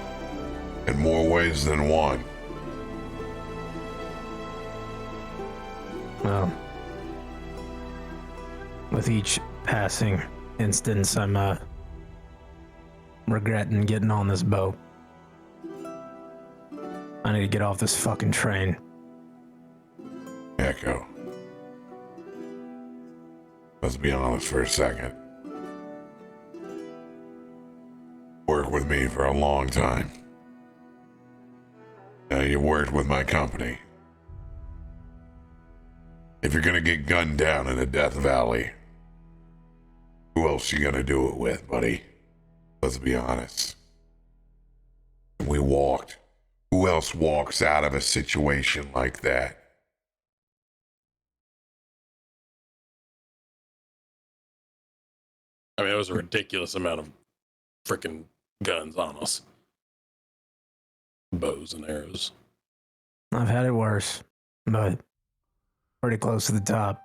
in more ways than one. Well, with each passing instance, I'm regretting getting on this boat. I need to get off this fucking train. Echo. Let's be honest for a second. Worked with me for a long time. Now you worked with my company. If you're gonna get gunned down in a Death Valley, who else you gonna do it with, buddy? Let's be honest. We walked. Who else walks out of a situation like that? I mean, it was a ridiculous amount of freaking guns on us. Bows and arrows. I've had it worse, but pretty close to the top.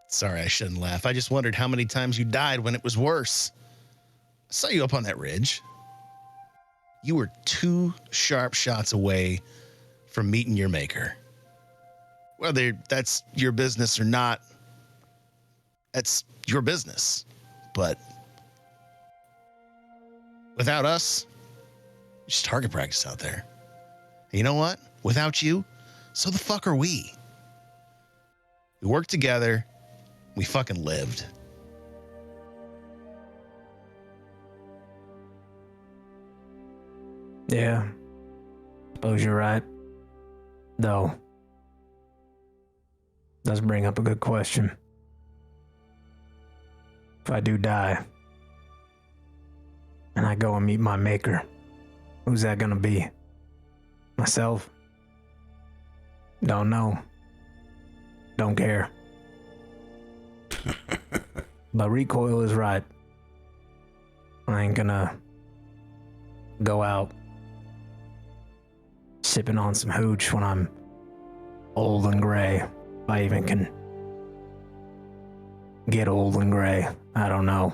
Sorry, I shouldn't laugh. I just wondered how many times you died when it was worse. I saw you up on that ridge. You were 2 sharp shots away from meeting your maker. Whether that's your business or not, that's your business. But without us, it's target practice out there. And you know what? Without you, so the fuck are we? We worked together. We fucking lived. Yeah. Suppose you're right. Though. Does bring up a good question. If I do die, and I go and meet my maker, who's that gonna be? Myself? Don't know. Don't care. But Recoil is right. I ain't gonna go out sipping on some hooch when I'm old and gray. If I even can get old and gray. I don't know.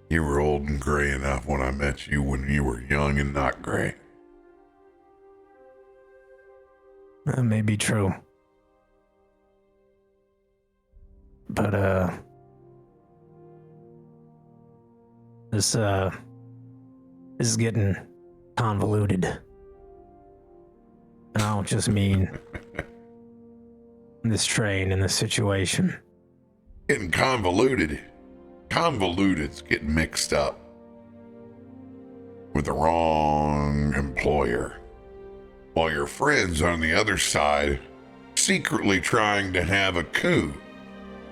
You were old and gray enough when I met you when you were young and not gray. That may be true. But, this is getting convoluted. And I don't just mean this train and this situation. Getting convoluted. Convoluted's getting mixed up with the wrong employer. While your friends on the other side secretly trying to have a coup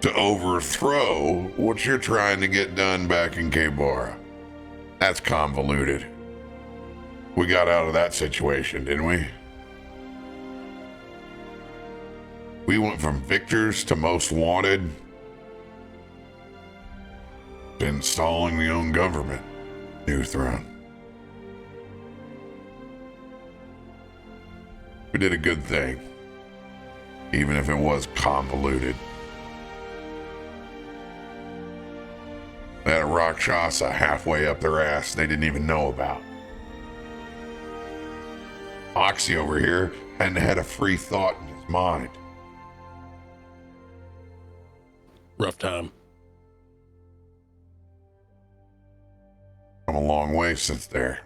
to overthrow what you're trying to get done back in K-Bara. That's convoluted. We got out of that situation, didn't we? We went from victors to most wanted to installing the own government. New throne. We did a good thing, even if it was convoluted. They had a Rakshasa halfway up their ass they didn't even know about. Oxie over here hadn't had a free thought in his mind. Rough time. Come a long way since there.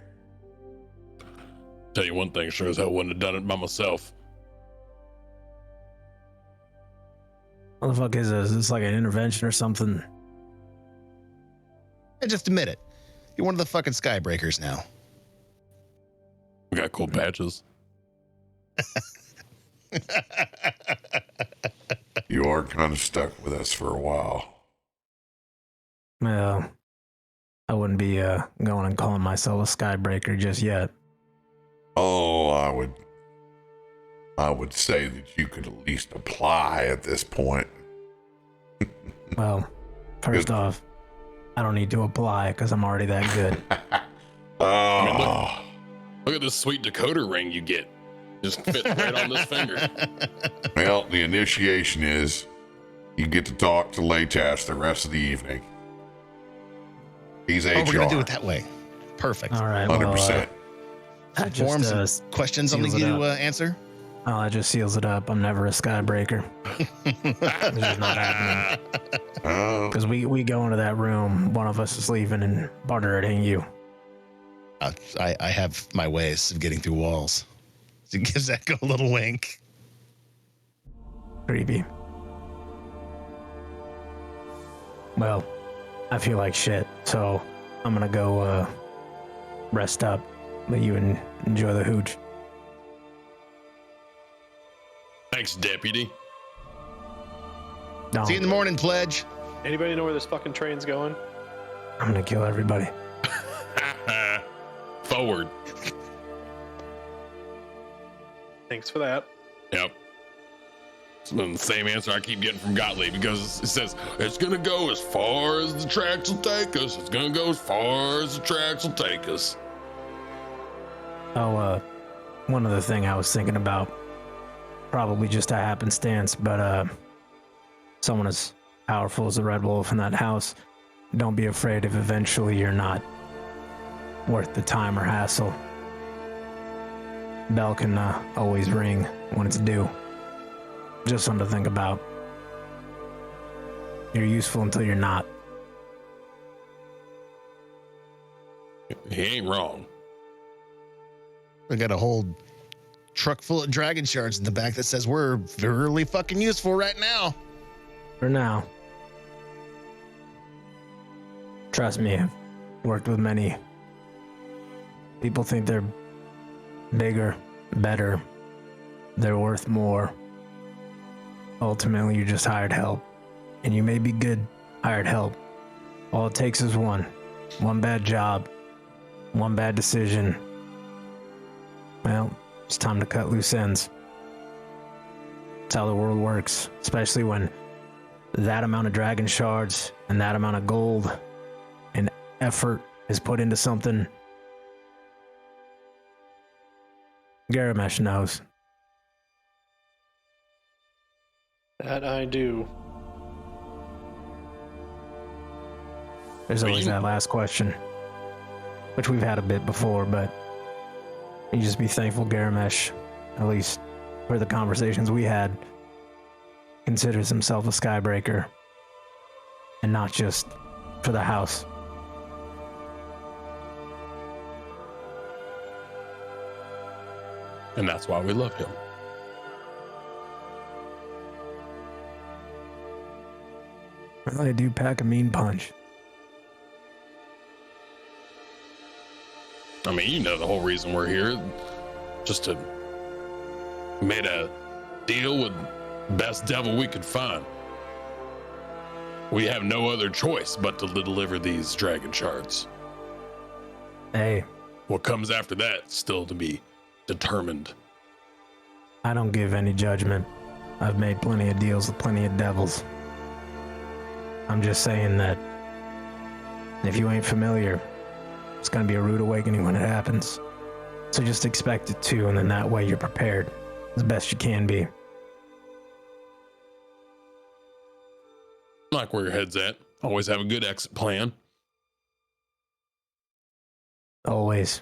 Tell you one thing, sure as hell wouldn't have done it by myself. What the fuck is this? Is this like an intervention or something? And just admit it. You're one of the fucking Skybreakers now. We got cool patches. You are kind of stuck with us for a while. Well, I wouldn't be going and calling myself a Skybreaker just yet. Oh, I would say that you could at least apply at this point. Well, first off, I don't need to apply because I'm already that good. Oh, Look at this sweet decoder ring you get. Just fits right on this finger. well, the initiation is you get to talk to Laytash the rest of the evening. He's HR. Oh, we're gonna do it that way. Perfect. All right, 100%. that Forms just, and questions I'll need seals you it to up. answer. Oh, that just seals it up. I'm never a Skybreaker. It's just not happening. Oh, Because we go into that room, one of us is leaving, and partner, it ain't you. I have my ways of getting through walls. So it gives Echo a little wink. Creepy. Well, I feel like shit, so I'm gonna go rest up. Let you enjoy the hooch. Thanks, deputy. No, See you in the morning, pledge. Anybody know where this fucking train's going? I'm gonna kill everybody. Forward. Thanks for that. Yep. The same answer I keep getting from Gottlieb, because it says it's gonna go as far as the tracks will take us. It's gonna go as far as the tracks will take us. Oh, one other thing I was thinking about, probably just a happenstance, but someone as powerful as the Red Wolf in that house, don't be afraid if eventually you're not worth the time or hassle. Bell can always ring when it's due. Just something to think about. You're useful until you're not. He ain't wrong. We got a whole truck full of dragon shards in the back that says we're really fucking useful right now. For now. Trust me, I've worked with many. People think they're bigger, better, they're worth more. Ultimately, you're just hired help. And you may be good hired help. All it takes is one bad job, one bad decision. Well, it's time to cut loose ends. That's how the world works, especially when that amount of dragon shards and that amount of gold and effort is put into something. Garomesh knows. That I do. There's always that last question, which we've had a bit before, but you just be thankful Garomesh, at least for the conversations we had, considers himself a skybreaker and not just for the house. And that's why we love him. Well, they do pack a mean punch. I mean, you know the whole reason we're here, just to made a deal with best devil we could find. We have no other choice but to deliver these dragon shards. Hey, What comes after that still to be determined. I don't give any judgment. I've made plenty of deals with plenty of devils. I'm just saying that if you ain't familiar, it's going to be a rude awakening when it happens. So just expect it to, and then that way you're prepared as best you can be. Like where your head's at. Always have a good exit plan. Always.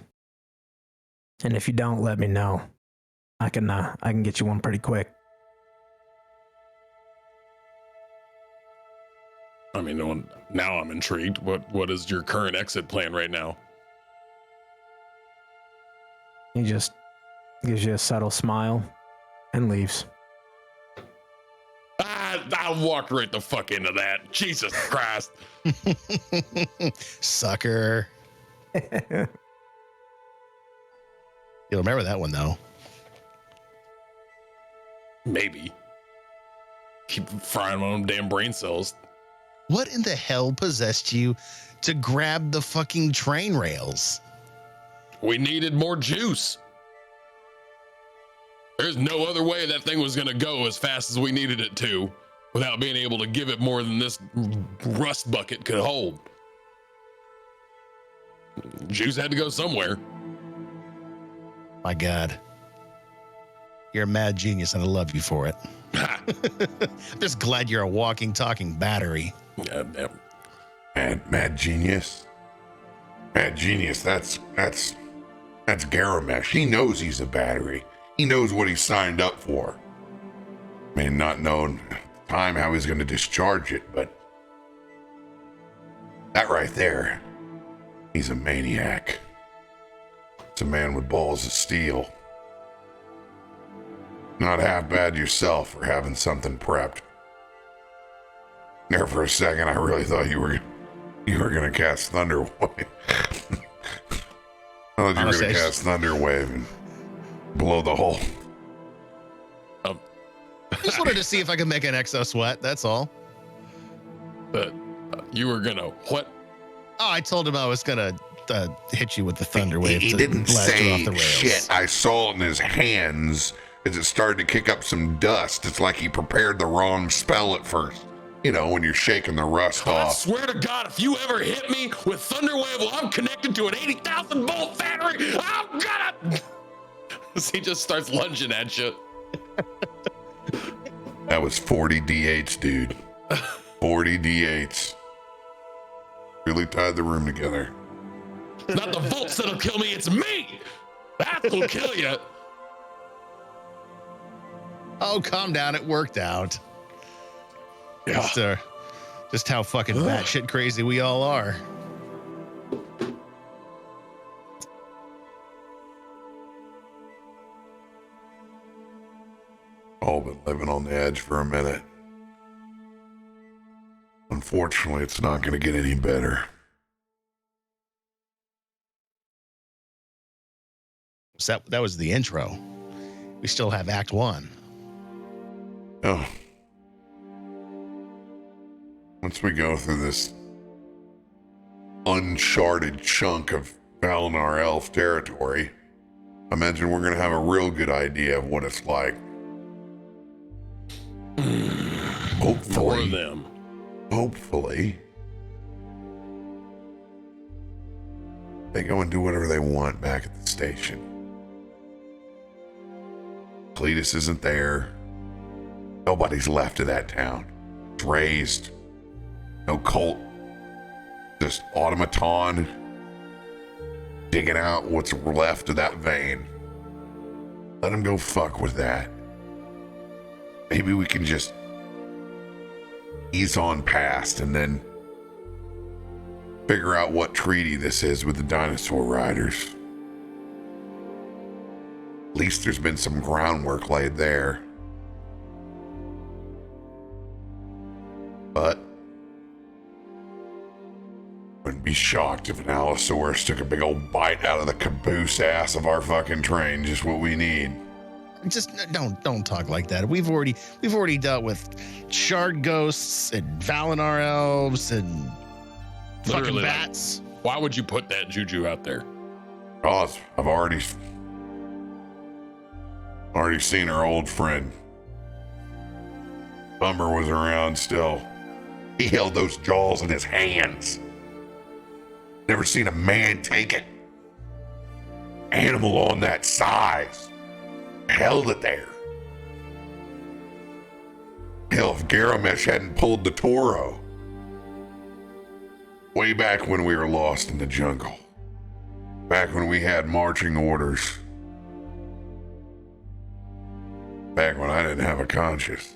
And if you don't, let me know. I can get you one pretty quick. I mean, now I'm intrigued. What is your current exit plan right now? He just gives you a subtle smile and leaves. I walked right the fuck into that. Jesus Christ. Sucker. You'll remember that one, though. Maybe. Keep frying my own damn brain cells. What in the hell possessed you to grab the fucking train rails? We needed more juice. There's no other way that thing was going to go as fast as we needed it to without being able to give it more than this rust bucket could hold. Juice had to go somewhere. My God. You're a mad genius, and I love you for it. I'm just glad you're a walking, talking battery. Mad genius. Mad genius. That's Garomesh. He knows he's a battery. He knows what he signed up for. May not know at the time how he's going to discharge it, but that right there, he's a maniac. It's a man with balls of steel. Not half bad yourself for having something prepped. There for a second, I really thought you were gonna cast Thunderwave. I thought you were gonna cast Thunderwave and blow the hole. Just wanted to see if I could make an exo sweat. That's all. But you were gonna what? Oh, I told him I was gonna hit you with the thunder wave. He to didn't blast you say off the rails. shit. I saw it in his hands as it started to kick up some dust. It's like he prepared the wrong spell at first. You know, when you're shaking the rust I off. swear to God, if you ever hit me with Thunderwave while I'm connected to an 80,000 volt battery, I'm gonna. He just starts lunging at you. That was 40 D8s, dude. 40 D8s. Really tied the room together. Not the volts that'll kill me, it's me. That'll kill you. Oh, calm down. It worked out. Yeah. Just how fucking batshit crazy we all are. All but living on the edge for a minute. Unfortunately, it's not going to get any better. So that was the intro. We still have Act 1. Oh. Once we go through this uncharted chunk of Valinor Elf territory, I imagine we're going to have a real good idea of what it's like. More of Hopefully. them. Hopefully. They go and do whatever they want back at the station. Cletus isn't there. Nobody's left of that town. It's razed. No cult. Just automaton digging out what's left of that vein. Let them go fuck with that. Maybe we can just ease on past and then figure out what treaty this is with the dinosaur riders. At least there's been some groundwork laid there. But wouldn't be shocked if an Allosaurus took a big old bite out of the caboose ass of our fucking train, just what we need. Just don't talk like that. We've already dealt with shard ghosts and Valinor elves and fucking Literally, bats. Why would you put that juju out there? Cause I've already seen our old friend. Bummer was around still. He held those jaws in his hands. Never seen a man take it. Animal on that size. Held it there. Hell, if Garomesh hadn't pulled the Toro. Way back when we were lost in the jungle. Back when we had marching orders. Back when I didn't have a conscience.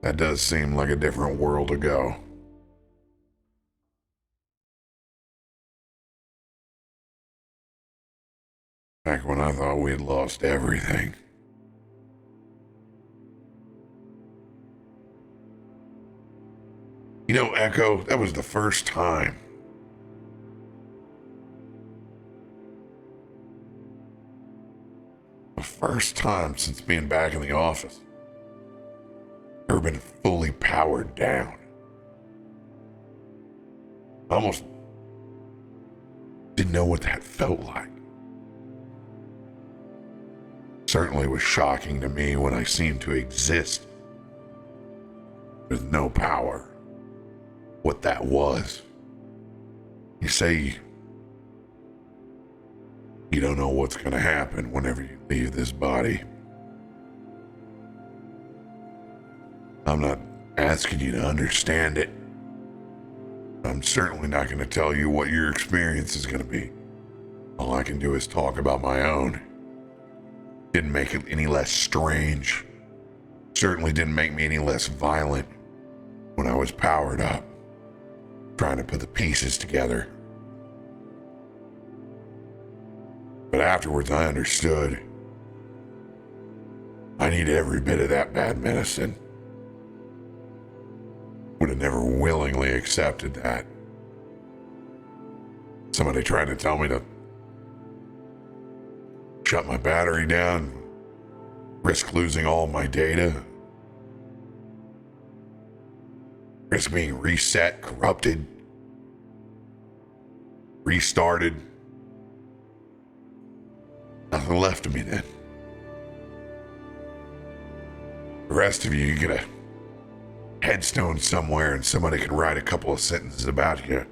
That does seem like a different world ago. Back when I thought we had lost everything. You know, Echo, that was the first time. The first time since being back in the office. Ever been fully powered down. I almost didn't know what that felt like. Certainly was shocking to me when I seemed to exist with no power. What that was. You say you don't know what's going to happen whenever you leave this body. I'm not asking you to understand it. I'm certainly not going to tell you what your experience is going to be. All I can do is talk about my own. Didn't make it any less strange. Certainly didn't make me any less violent when I was powered up, trying to put the pieces together. But afterwards I understood. I needed every bit of that bad medicine. Would have never willingly accepted that. Somebody trying to tell me to shut my battery down, risk losing all my data, risk being reset, corrupted, restarted. nothing left of me then. The rest of you get a headstone somewhere and somebody can write a couple of sentences about you.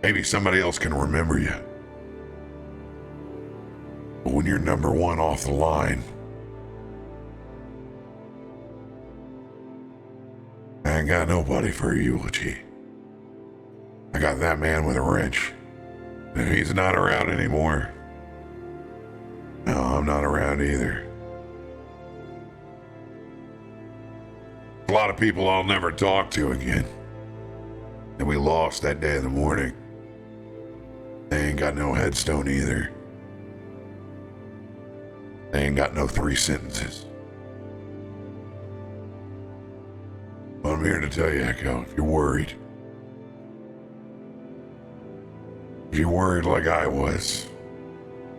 Maybe somebody else can remember you. But when you're number one off the line, I ain't got nobody for a eulogy. I got that man with a wrench. And he's not around anymore. No, I'm not around either. A lot of people I'll never talk to again. And we lost that day in the morning. They ain't got no headstone either. They ain't got no 3 sentences. But I'm here to tell you, Echo, if you're worried like I was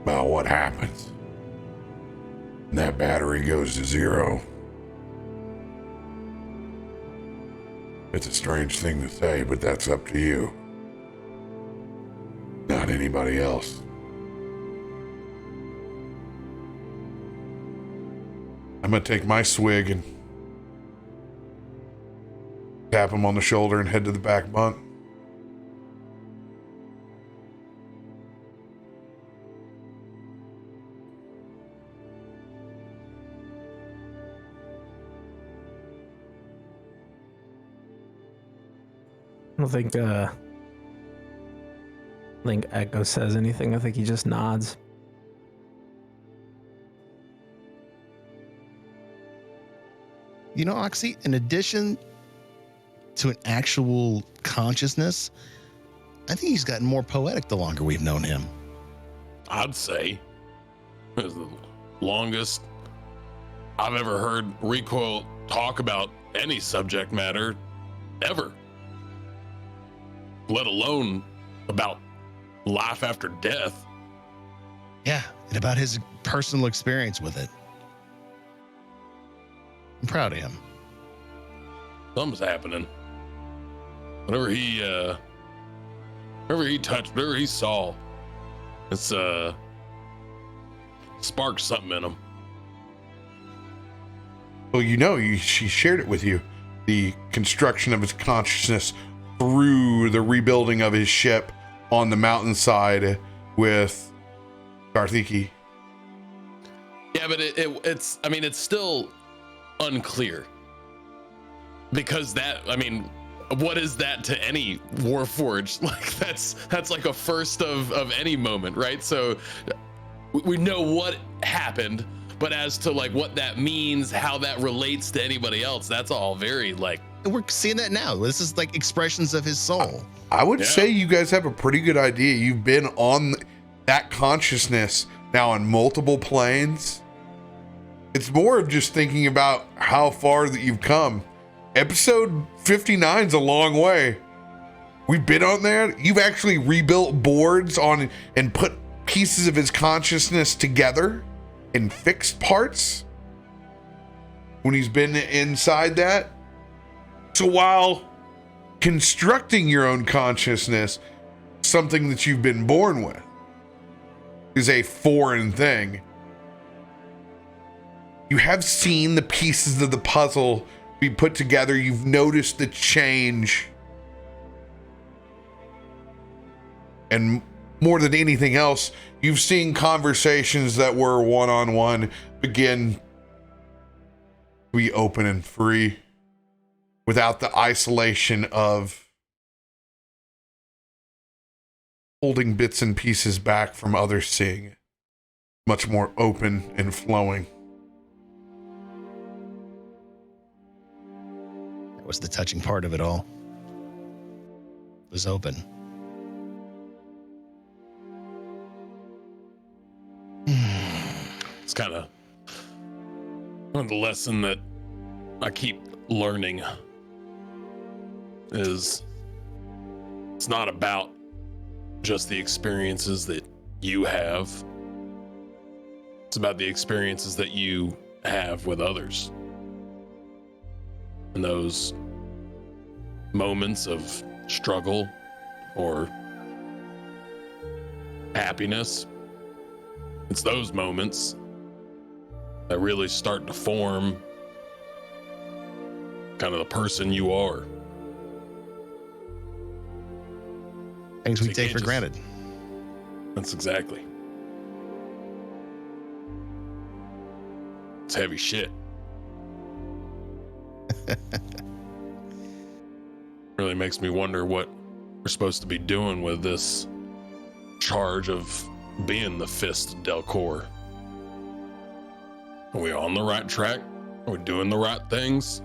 about what happens, and that battery goes to 0, it's a strange thing to say, but that's up to you, not anybody else. I'm gonna take my swig and tap him on the shoulder and head to the back bunk. I don't think Echo says anything. I think he just nods. You know, Oxie, in addition to an actual consciousness, I think he's gotten more poetic the longer we've known him. I'd say it's the longest I've ever heard Recoil talk about any subject matter ever, let alone about life after death. Yeah, and about his personal experience with it. I'm proud of him. Something's happening. Whatever he touched, whatever he saw, it's sparked something in him. Well, she shared it with you. The construction of his consciousness through the rebuilding of his ship on the mountainside with Karthiki. Yeah, but it's still unclear. Because what is that to any Warforged? Like that's like a first of any moment, right? So we know what happened, but as to like what that means, how that relates to anybody else, that's all very like. We're seeing that now. This is like expressions of his soul. I would say you guys have a pretty good idea. You've been on that consciousness now on multiple planes. It's more of just thinking about how far that you've come. Episode 59 is a long way. We've been on there. You've actually rebuilt boards on and put pieces of his consciousness together in fixed parts when he's been inside that. So while constructing your own consciousness, something that you've been born with, is a foreign thing, you have seen the pieces of the puzzle be put together. You've noticed the change. And more than anything else, you've seen conversations that were one-on-one begin to be open and free without the isolation of holding bits and pieces back from others seeing it. Much more open and flowing. That was the touching part of it all. It was open. It's kind of the lesson that I keep learning is it's not about just the experiences that you have. It's about the experiences that you have with others. And those moments of struggle or happiness It's those moments that really start to form kind of the person you are. Things we So you take can't for just- granted. That's exactly. It's heavy shit. Really makes me wonder what we're supposed to be doing with this charge of being the Fist Delcor. Are we on the right track? Are we doing the right things?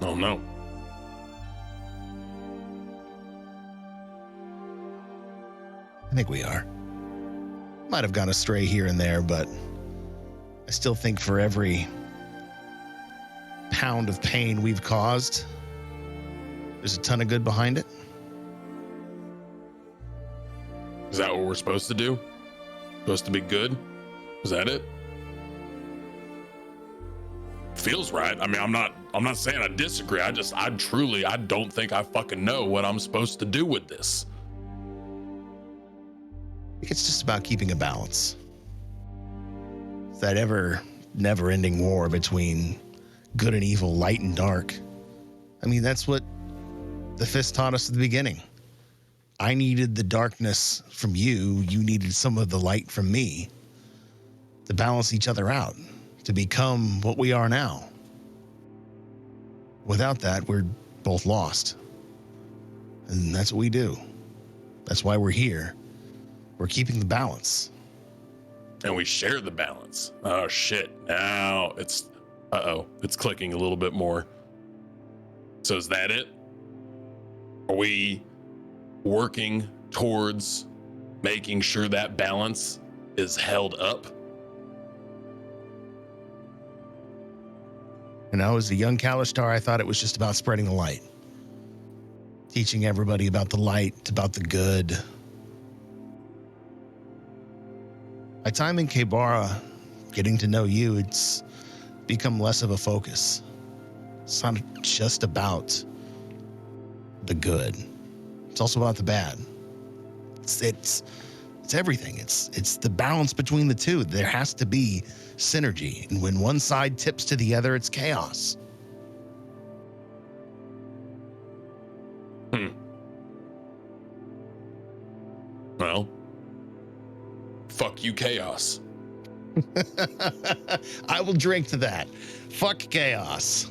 Oh no. I think we are. Might have gone astray here and there, but I still think for every pound of pain we've caused, there's a ton of good behind it. Is that what we're supposed to do? Supposed to be good? Is that it? Feels right. I mean, I'm not saying I disagree. I don't think I fucking know what I'm supposed to do with this. I think it's just about keeping a balance. It's that never-ending war between good and evil, light and dark. I mean, that's what the Fist taught us at the beginning. I needed the darkness from you. You needed some of the light from me to balance each other out, to become what we are now. Without that, we're both lost. And that's what we do. That's why we're here. We're keeping the balance. And we share the balance. Oh shit. Now it's clicking a little bit more. So is that it? Are we working towards making sure that balance is held up? You know, as a young Kalistar, I thought it was just about spreading the light. Teaching everybody about the light, about the good. My time in Kebara, getting to know you, it's become less of a focus. It's not just about the good. It's also about the bad. It's everything. It's the balance between the two. There has to be synergy. And when one side tips to the other, it's chaos. Well, fuck you, chaos. I will drink to that. Fuck chaos.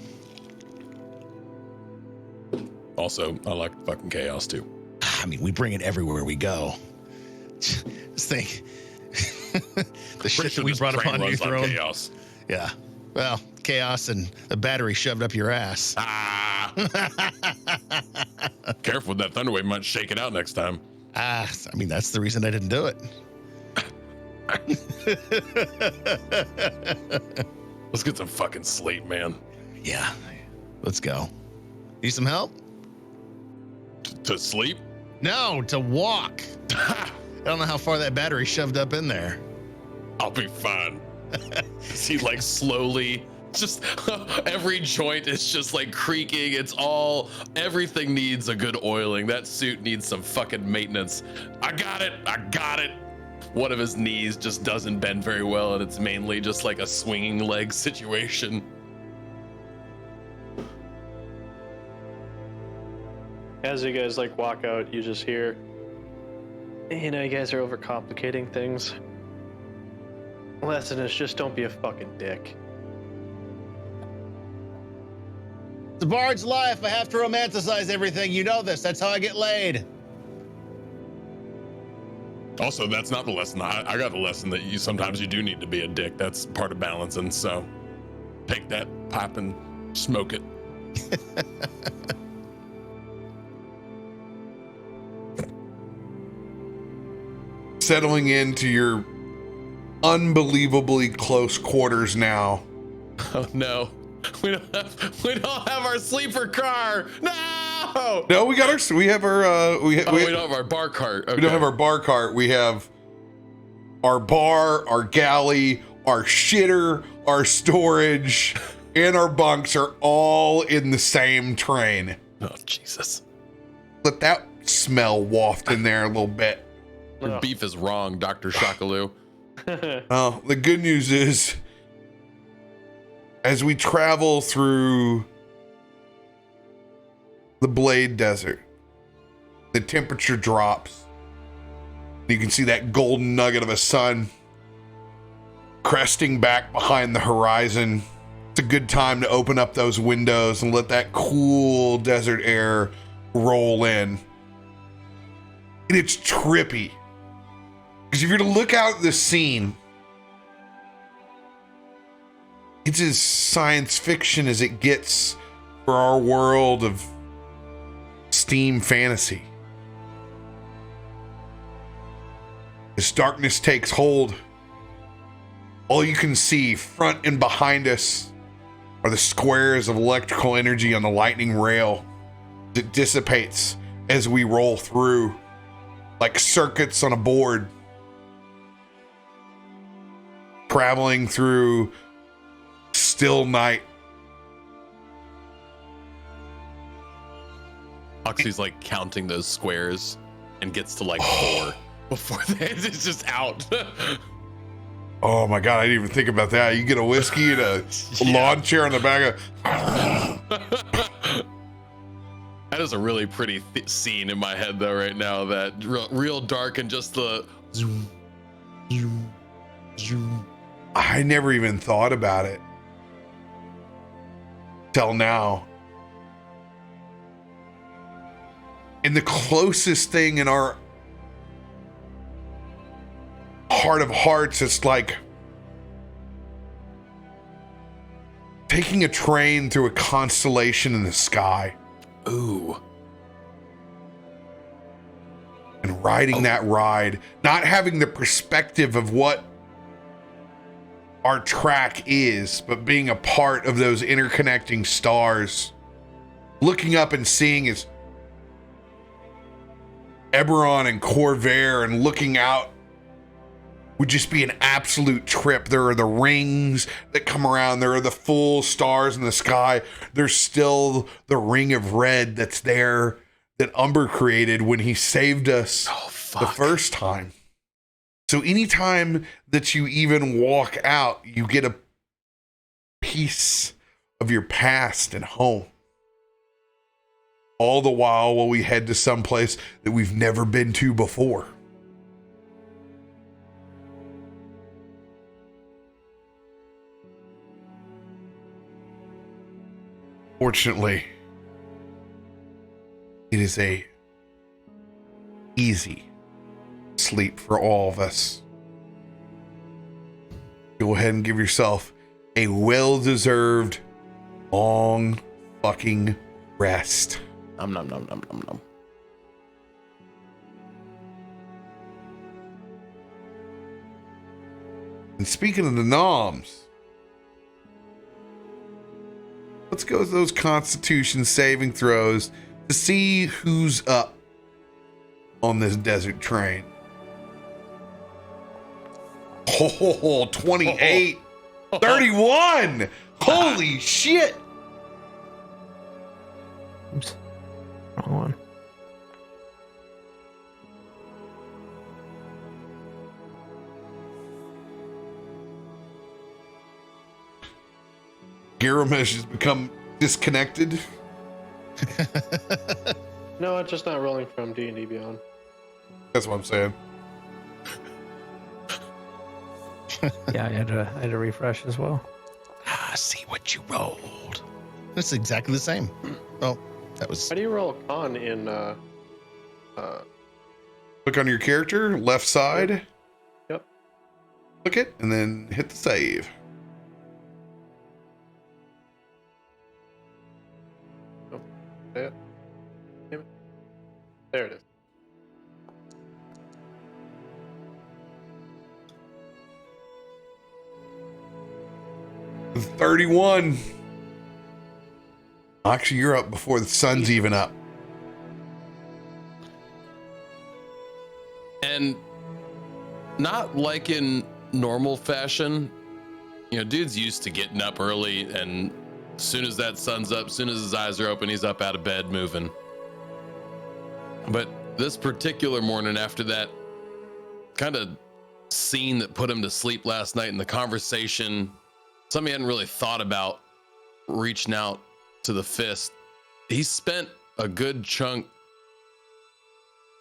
Also, I like fucking chaos too. I mean, we bring it everywhere we go. Just think. The shit that we this brought train upon you runs on throne. chaos. Yeah. Well, chaos and a battery shoved up your ass. Ah. Careful with that thunderwave, might shake it out next time. I mean, that's the reason I didn't do it. Let's get some fucking sleep, man. Yeah. Let's go. Need some help? To sleep? No, to walk. I don't know how far that battery shoved up in there. I'll be fine. See, like slowly, just every joint is just like creaking. Everything needs a good oiling. That suit needs some fucking maintenance. I got it. One of his knees just doesn't bend very well, and it's mainly just like a swinging leg situation. As you guys like walk out, you just hear, you know, you guys are overcomplicating things. Lesson is just don't be a fucking dick. The bard's life. I have to romanticize everything. You know this. That's how I get laid. Also, that's not the lesson. I got the lesson that sometimes you do need to be a dick. That's part of balancing. So take that pipe and smoke it. Settling into your unbelievably close quarters now. Oh no, we don't have our sleeper car. No, No, we have our we don't have our bar cart. Okay. we don't have our bar cart. We have our bar, our galley, our shitter, our storage, and our bunks are all in the same train. Oh Jesus! Let that smell waft in there a little bit. Your beef is wrong, Dr. Shakaloo. Well, the good news is, as we travel through the Blade Desert, the temperature drops. You can see that golden nugget of a sun cresting back behind the horizon. It's a good time to open up those windows and let that cool desert air roll in. And it's trippy. Because if you're to look out at this scene, it's as science fiction as it gets for our world of steam fantasy. As darkness takes hold, all you can see front and behind us are the squares of electrical energy on the lightning rail that dissipates as we roll through like circuits on a board, traveling through still night. Oxie's like counting those squares and gets to like 4 before it's just out. Oh my God, I didn't even think about that. You get a whiskey and a lawn chair on the back of... That is a really pretty scene in my head though right now, that real dark and just the zoom, zoom, zoom. I never even thought about it till now. And the closest thing in our heart of hearts, it's like taking a train through a constellation in the sky. Ooh. And riding that ride, not having the perspective of what our track is, but being a part of those interconnecting stars. Looking up and seeing is Eberron and Corvair, and looking out would just be an absolute trip. There are the rings that come around. There are the full stars in the sky. There's still the ring of red that's there that Umber created when he saved us the first time. So anytime that you even walk out, you get a piece of your past and home. All the while we head to someplace that we've never been to before. Fortunately, it is a easy sleep for all of us. Go ahead and give yourself a well-deserved long fucking rest. Nom nom nom nom nom nom. And speaking of the noms, let's go with those Constitution saving throws to see who's up on this desert train. Oh, 28, 31. Holy shit. Oops. Wrong one. Garomesh has become disconnected. No, it's just not rolling from D&D Beyond. That's what I'm saying. Yeah, I had to refresh as well. See what you rolled. That's exactly the same. Oh, that was. How do you roll a con in Click on your character, left side. Yep. Click it, and then hit the save. Oh, damn it. There it is. With 31. Actually, you're up before the sun's even up. And not like in normal fashion, you know, dude's used to getting up early, and as soon as that sun's up, as soon as his eyes are open, he's up out of bed moving. But this particular morning, after that kind of scene that put him to sleep last night, and the conversation, something he hadn't really thought about, reaching out to the fist. He spent a good chunk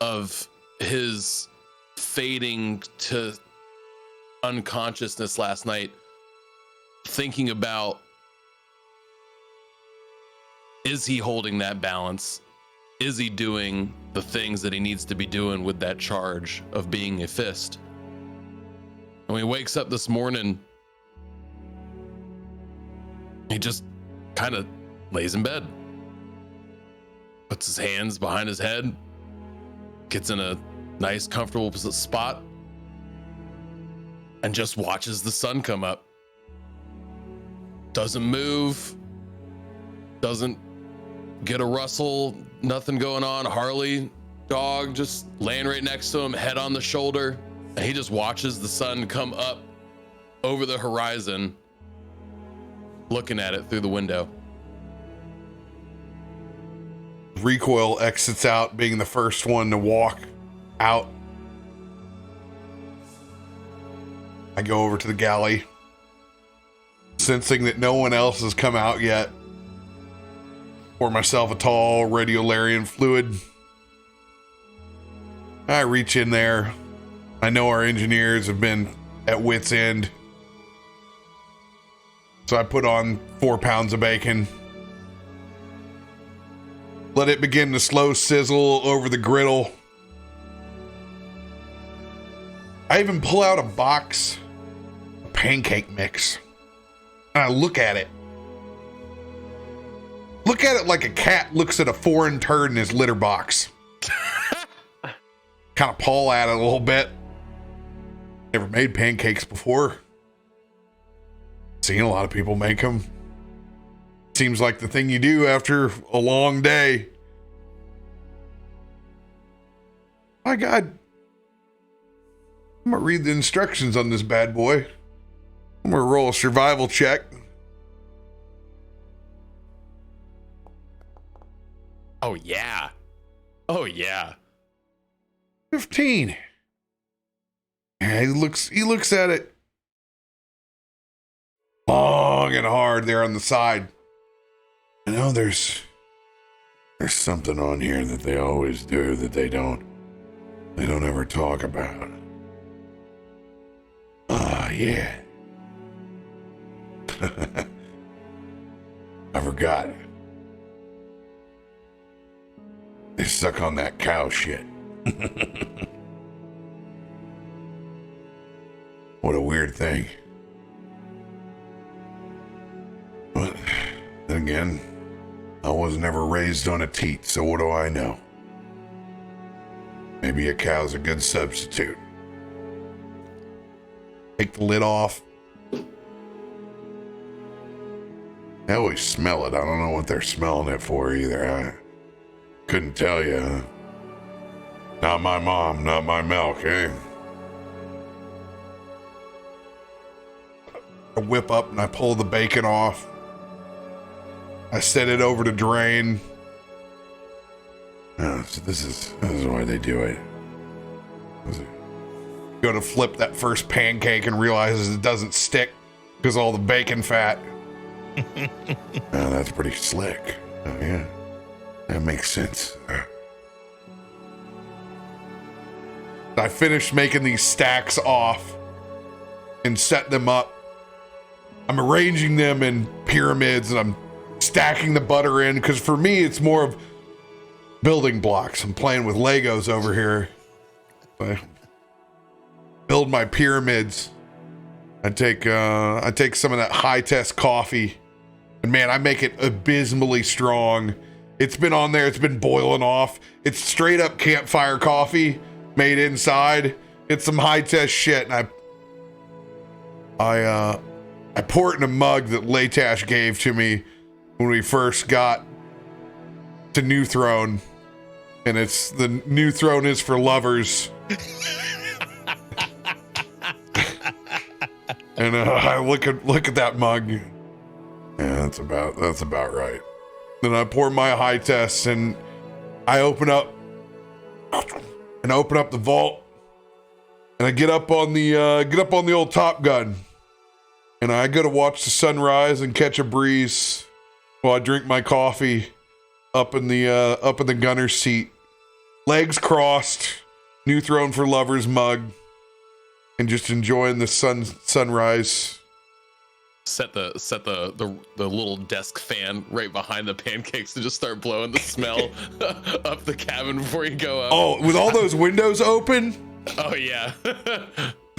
of his fading to unconsciousness last night thinking about, is he holding that balance? Is he doing the things that he needs to be doing with that charge of being a fist? And when he wakes up this morning, he just kind of lays in bed, puts his hands behind his head, gets in a nice, comfortable spot, and just watches the sun come up. Doesn't move, doesn't get a rustle, nothing going on. Harley, dog, just laying right next to him, head on the shoulder, and he just watches the sun come up over the horizon, looking at it through the window. Recoil exits out, being the first one to walk out. I go over to the galley, sensing that no one else has come out yet. Pour myself a tall radiolarian fluid. I reach in there. I know our engineers have been at wit's end, so I put on 4 pounds of bacon. Let it begin to slow sizzle over the griddle. I even pull out a box of pancake mix, and I look at it. Look at it like a cat looks at a foreign turd in his litter box. Kind of paw at it a little bit. Never made pancakes before. Seen a lot of people make them. Seems like the thing you do after a long day. My God. I'm gonna read the instructions on this bad boy. I'm gonna roll a survival check. Oh yeah. Oh yeah. 15. Yeah, he looks at it long and hard there on the side. You know, there's something on here that they always do that they don't ever talk about. Ah, yeah. I forgot. They suck on that cow shit. What a weird thing. But then again, I was never raised on a teat, so what do I know? Maybe a cow's a good substitute. Take the lid off. I always smell it. I don't know what they're smelling it for either. I couldn't tell you. Not my mom, not my milk, eh? I whip up and I pull the bacon off. I set it over to drain. Oh, so this is why they do it. Go to flip that first pancake and realizes it doesn't stick because all the bacon fat. Oh, that's pretty slick. Oh, yeah, that makes sense. I finished making these stacks off and set them up. I'm arranging them in pyramids and I'm stacking the butter in because for me it's more of building blocks. I'm playing with Legos over here. I build my pyramids. I take some of that high test coffee, and man, I make it abysmally strong. It's been on there. It's been boiling off. It's straight up campfire coffee made inside. It's some high test shit, and I pour it in a mug that Latash gave to me when we first got to New Throne, and it's the New Throne is for lovers. And I look at that mug. Yeah, that's about right. Then I pour my high tests and I open up the vault, and I get up on the old Top Gun, and I go to watch the sunrise and catch a breeze while I drink my coffee up in the gunner's seat, legs crossed, new throne for lovers mug, and just enjoying the sunrise. Set the little desk fan right behind the pancakes to just start blowing the smell up the cabin before you go up. Oh, with all those windows open, Oh yeah.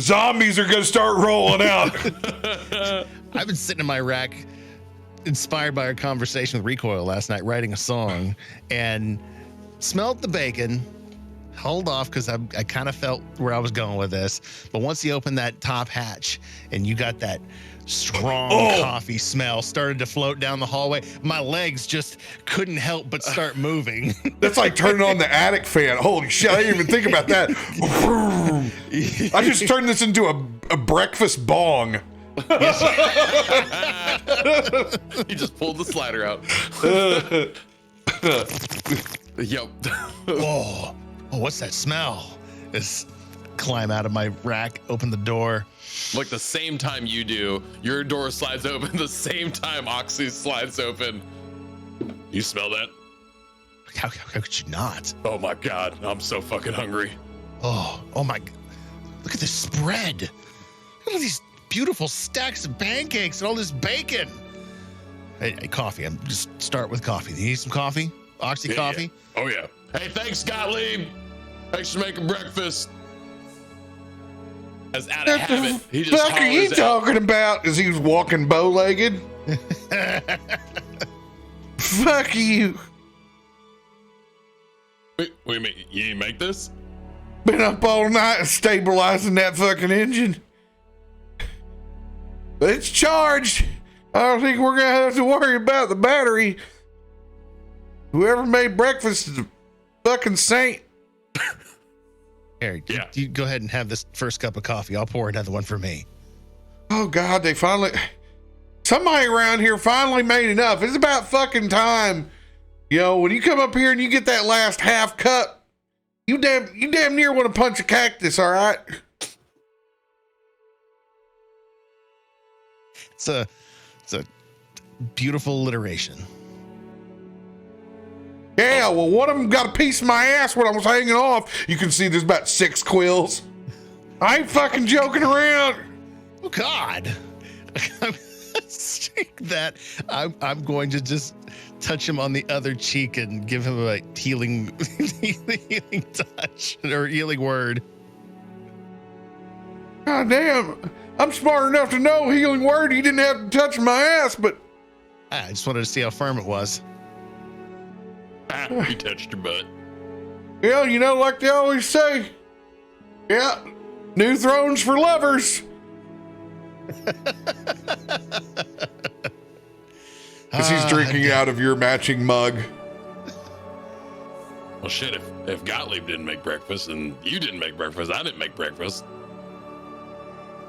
zombies are gonna start rolling out. I've been sitting in my rack, inspired by our conversation with Recoil last night, writing a song, and smelled the bacon. Hold off, because I kind of felt where I was going with this. But once you open that top hatch and you got that strong coffee smell started to float down the hallway, my legs just couldn't help but start moving. That's like turning on the attic fan. Holy shit, I didn't even think about that. I just turned this into a breakfast bong. He just pulled the slider out. Yep. Oh, what's that smell? Just climb out of my rack, open the door. Like the same time you do, your door slides open. The same time Oxie slides open. You smell that? How could you not? Oh my God, I'm so fucking hungry. Oh my! Look at this spread. Look at these beautiful stacks of pancakes and all this bacon. Hey, coffee. I'm just start with coffee. You need some coffee? Oxy coffee? Yeah. Oh yeah. Hey, thanks, Gottlieb. Thanks for making breakfast. As out of habit, he just fuck are you talking about? As he was walking bow-legged. Fuck you. Wait, you didn't make this? Been up all night stabilizing that fucking engine. But it's charged. I don't think we're gonna have to worry about the battery. Whoever made breakfast is a fucking saint. Here, you go ahead and have this first cup of coffee. I'll pour another one for me. Oh God, somebody around here finally made enough. It's about fucking time. You know, when you come up here and you get that last half cup, you damn near want to punch a cactus, all right? It's a beautiful alliteration. Yeah, well, one of them got a piece of my ass when I was hanging off. You can see there's about 6 quills. I ain't fucking joking around. Oh God. That I'm going to just touch him on the other cheek and give him a healing touch or healing word. God damn. I'm smart enough to know healing word. You didn't have to touch my ass, but I just wanted to see how firm it was. He touched your butt. yeah, you know, like they always say, yeah, new thrones for lovers. Because he's drinking out of your matching mug. Well, shit, if Gottlieb didn't make breakfast and you didn't make breakfast, I didn't make breakfast.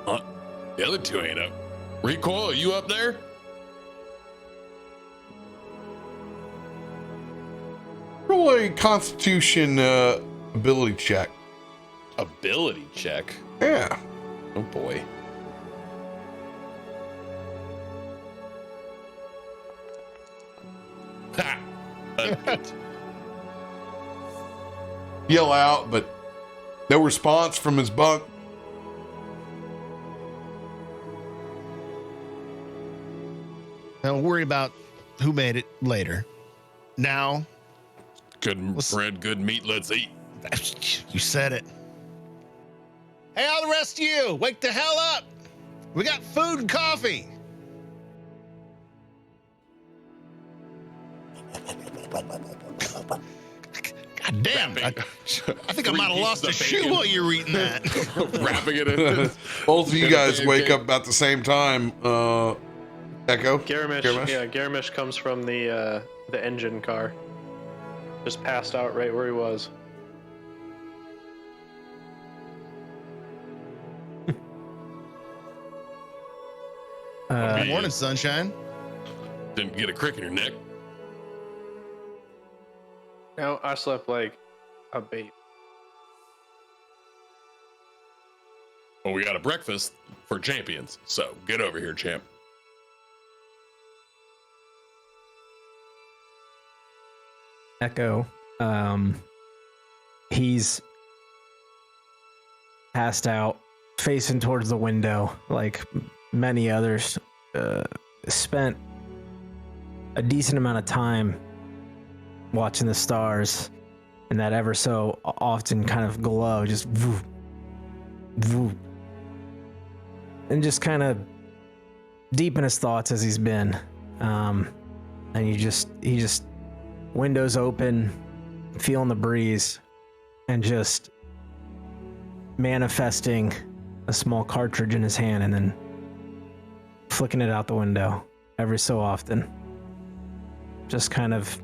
Huh? The other two ain't up. Recoil, you up there? Roll a Constitution ability check. Ability check? Yeah. Oh boy. Ha! Yell out, but no response from his bunk. Don't worry about who made it later. Now, Good bread, good meat, let's eat. you said it. Hey, all the rest of you, wake the hell up. We got food and coffee. God damn. I think I might have lost a shoe while you were eating that. Wrapping it in. Both of you guys wake up about the same time. Echo? Garomesh, yeah, Garomesh comes from the engine car. Just passed out right where he was. Good morning, sunshine. Didn't get a crick in your neck. No, I slept like a baby. Well, we got a breakfast for champions, so get over here, champ. Echo, he's passed out, facing towards the window, like many others. Spent a decent amount of time watching the stars, and that ever so often kind of glow, just woo, woo, and just kind of deep in his thoughts as he's been. And he just windows open, feeling the breeze, and just manifesting a small cartridge in his hand and then flicking it out the window every so often. Just kind of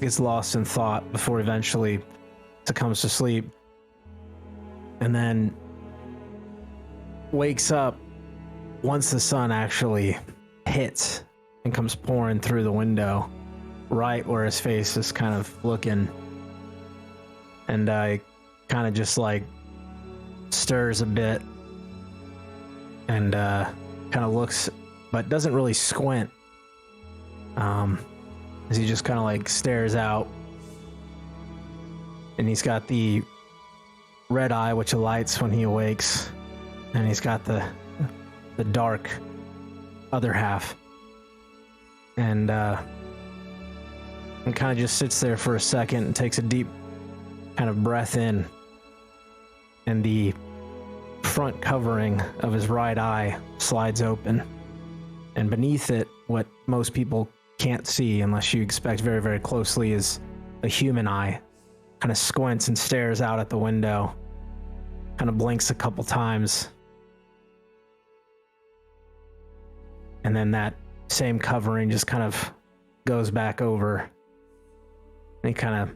gets lost in thought before eventually succumbs to sleep. And then wakes up once the sun actually hits and comes pouring through the window, right where his face is kind of looking. And I kind of just like stirs a bit and kind of looks, but doesn't really squint, as he just kind of like stares out. And he's got the red eye which lights when he awakes, and he's got the dark other half, and kind of just sits there for a second and takes a deep kind of breath in, and the front covering of his right eye slides open, and beneath it, what most people can't see unless you inspect very, very closely, is a human eye. Kind of squints and stares out at the window, kind of blinks a couple times, and then that same covering just kind of goes back over, and he kind of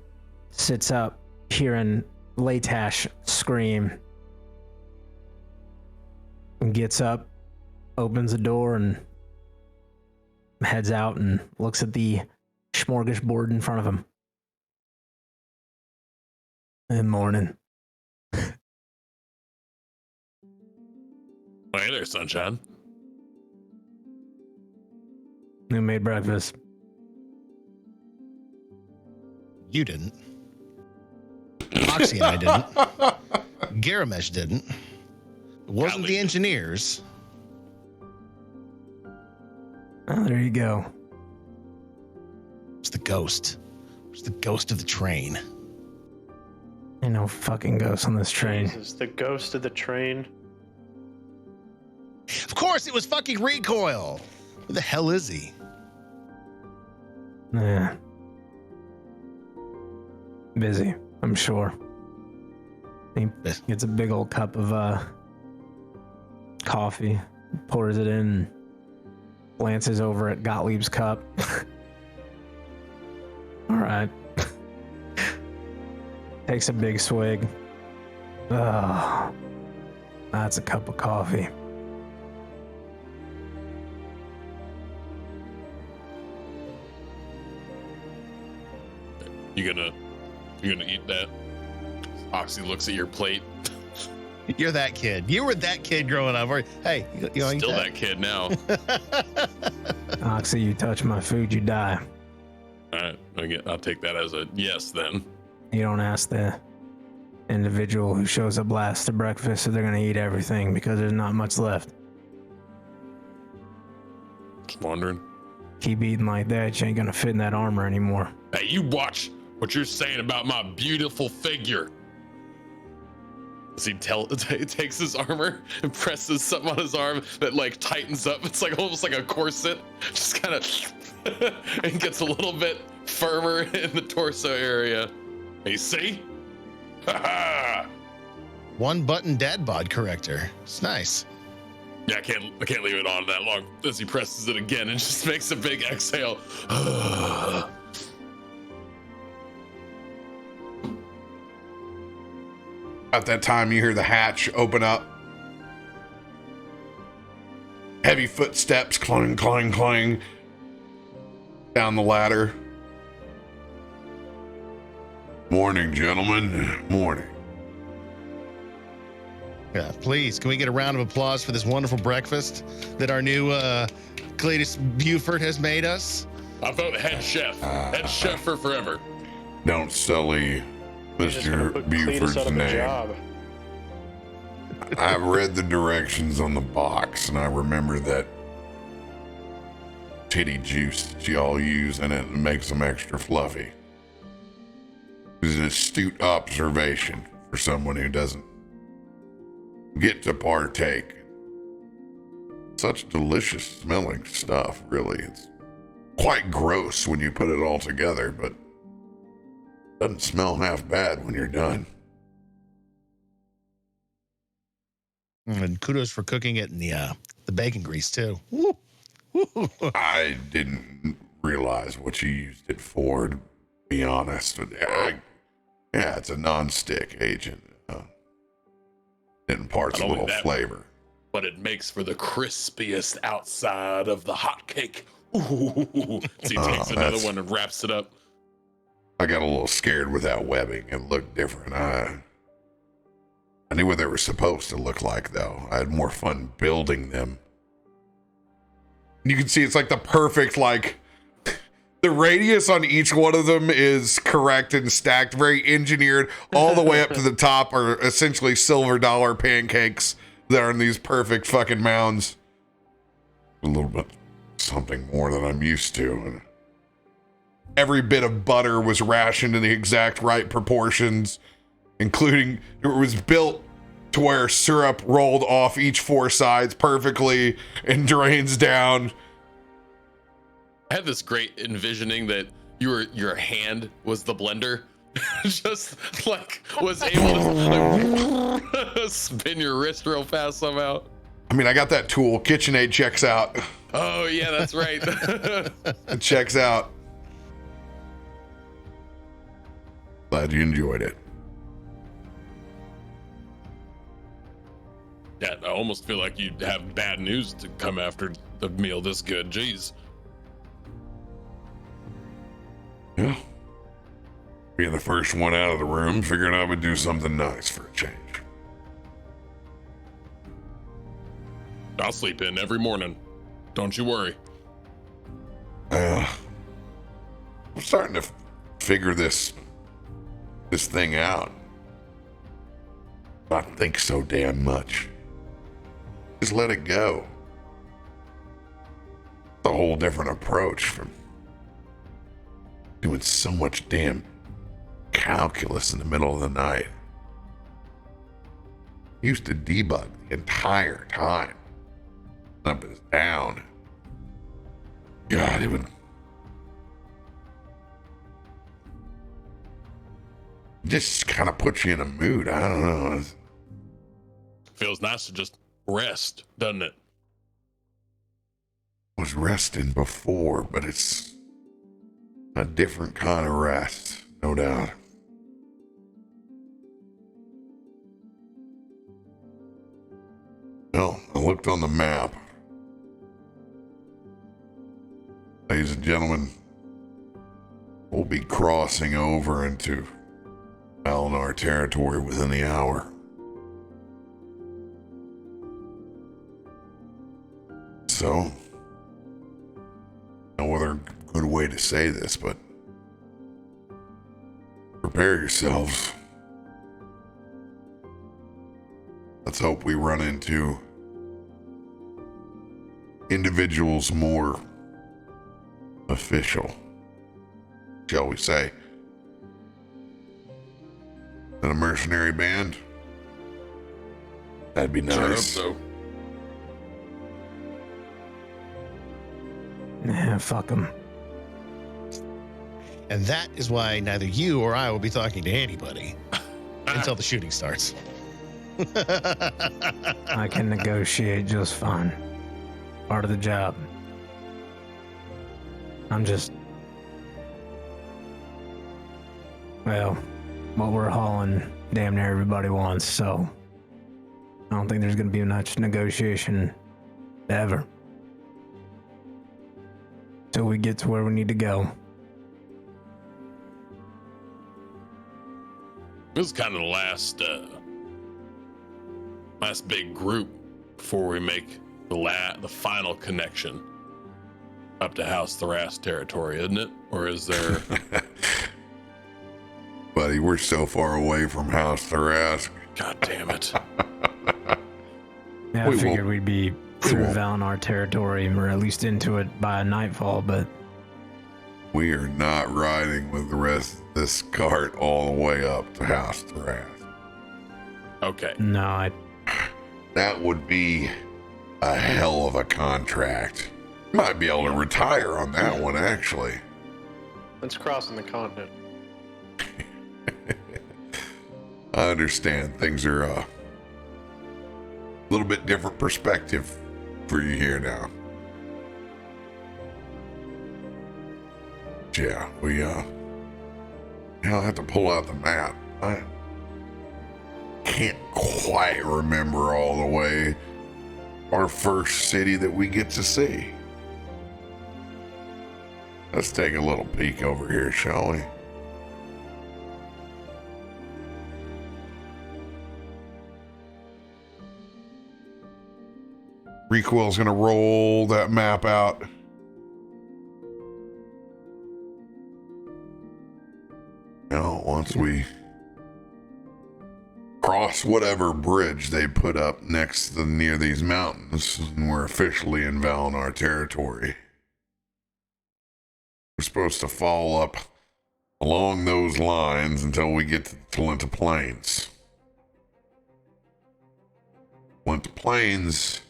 sits up, hearing Latash scream, and gets up, opens the door, and heads out and looks at the smorgasbord in front of him. Good morning. Hey there, sunshine. Who made breakfast? You didn't. Oxie and I didn't. Garomesh didn't. It wasn't the engineers. Oh, there you go. It's the ghost. It's the ghost of the train. Ain't no fucking ghost on this train. Jesus, the ghost of the train. Of course, it was fucking Recoil. Who the hell is he? Yeah. Busy, I'm sure. He gets a big old cup of coffee, pours it in, glances over at Gottlieb's cup. All right. Takes a big swig. Oh, that's a cup of coffee. You gonna eat that? Oxie looks at your plate. You're that kid. You were that kid growing up. Hey, you know, Still that kid now. Oxie, you touch my food, you die. All right, I'll take that as a yes then. You don't ask the individual who shows up last to breakfast if they're going to eat everything, because there's not much left. Just wondering. Keep eating like that, you ain't going to fit in that armor anymore. Hey, you watch what you're saying about my beautiful figure. Does he takes his armor and presses something on his arm that like tightens up. It's like almost like a corset. Just kind of and gets a little bit firmer in the torso area. You see? One button dad bod corrector. It's nice. Yeah, I can't leave it on that long. As he presses it again and just makes a big exhale. At that time, you hear the hatch open up. Heavy footsteps, clang, clang, clang, down the ladder. Morning, gentlemen. Morning. Yeah, please, can we get a round of applause for this wonderful breakfast that our new Cletus Buford has made us? I vote head chef. Head chef for forever. Don't sully He's just gonna Mr. put Cletus Buford's out of a name. job. I've read the directions on the box, and I remember that titty juice that y'all use in it and makes them extra fluffy. It's an astute observation for someone who doesn't get to partake. Such delicious smelling stuff, really. It's quite gross when you put it all together, but doesn't smell half bad when you're done. And kudos for cooking it in the bacon grease too. Woo. Woo. I didn't realize what you used it for, to be honest. Yeah, it's a non-stick agent. It imparts a Not only little that, flavor. But it makes for the crispiest outside of the hot cake. Ooh. So he takes another that's- one and wraps it up. I got a little scared with that webbing. It looked different. I knew what they were supposed to look like, though. I had more fun building them. You can see it's like the perfect, like, the radius on each one of them is correct and stacked, very engineered. All the way up to the top are essentially silver dollar pancakes that are in these perfect fucking mounds. A little bit something more than I'm used to. And every bit of butter was rationed in the exact right proportions, including it was built to where syrup rolled off each four sides perfectly and drains down. I had this great envisioning that your hand was the blender. Just like was able to like, spin your wrist real fast somehow. I mean, I got that tool. KitchenAid checks out. Oh yeah, that's right. It checks out. Glad you enjoyed it. Yeah, I almost feel like you'd have bad news to come after the meal this good. Jeez. Yeah. Being the first one out of the room, figured I would do something nice for a change. I'll sleep in every morning. Don't you worry. I'm starting to figure this thing out. Not think so damn much. Just let it go. It's a whole different approach from doing so much damn calculus in the middle of the night. Used to debug the entire time. Up is down. God, it would just kind of put you in a mood. I don't know. Feels nice to just rest, doesn't it? I was resting before, but it's a different kind of rest, no doubt. Well, I looked on the map. Ladies and gentlemen, we'll be crossing over into Alinar territory within the hour. So, no other good way to say this, but prepare yourselves. Let's hope we run into individuals more official, shall we say, than a mercenary band. That'd be nice. Sure hope so. Nah, fuck them. And that is why neither you or I will be talking to anybody until the shooting starts. I can negotiate just fine. Part of the job. I'm just... Well, what we're hauling, damn near everybody wants, so... I don't think there's gonna be much negotiation ever. Till we get to where we need to go. This is kind of the last last big group before we make the final connection up to House Thras territory, isn't it? Or is there? Buddy, we're so far away from House Thras. God damn it! Yeah, I figured we'd be through Valinor territory, or at least into it by nightfall, but we are not riding with the rest of this cart all the way up to House Thras. Okay. No, that would be a hell of a contract. Might be able to retire on that one, actually. It's crossing the continent. I understand things are a little bit different perspective for you here now. Yeah, I'll have to pull out the map. I can't quite remember all the way our first city that we get to see. Let's take a little peek over here, shall we? Recoil's gonna roll that map out. Now, once we cross whatever bridge they put up near these mountains, and we're officially in Valinor territory. We're supposed to follow up along those lines until we get to the Talenta Plains. Talenta Plains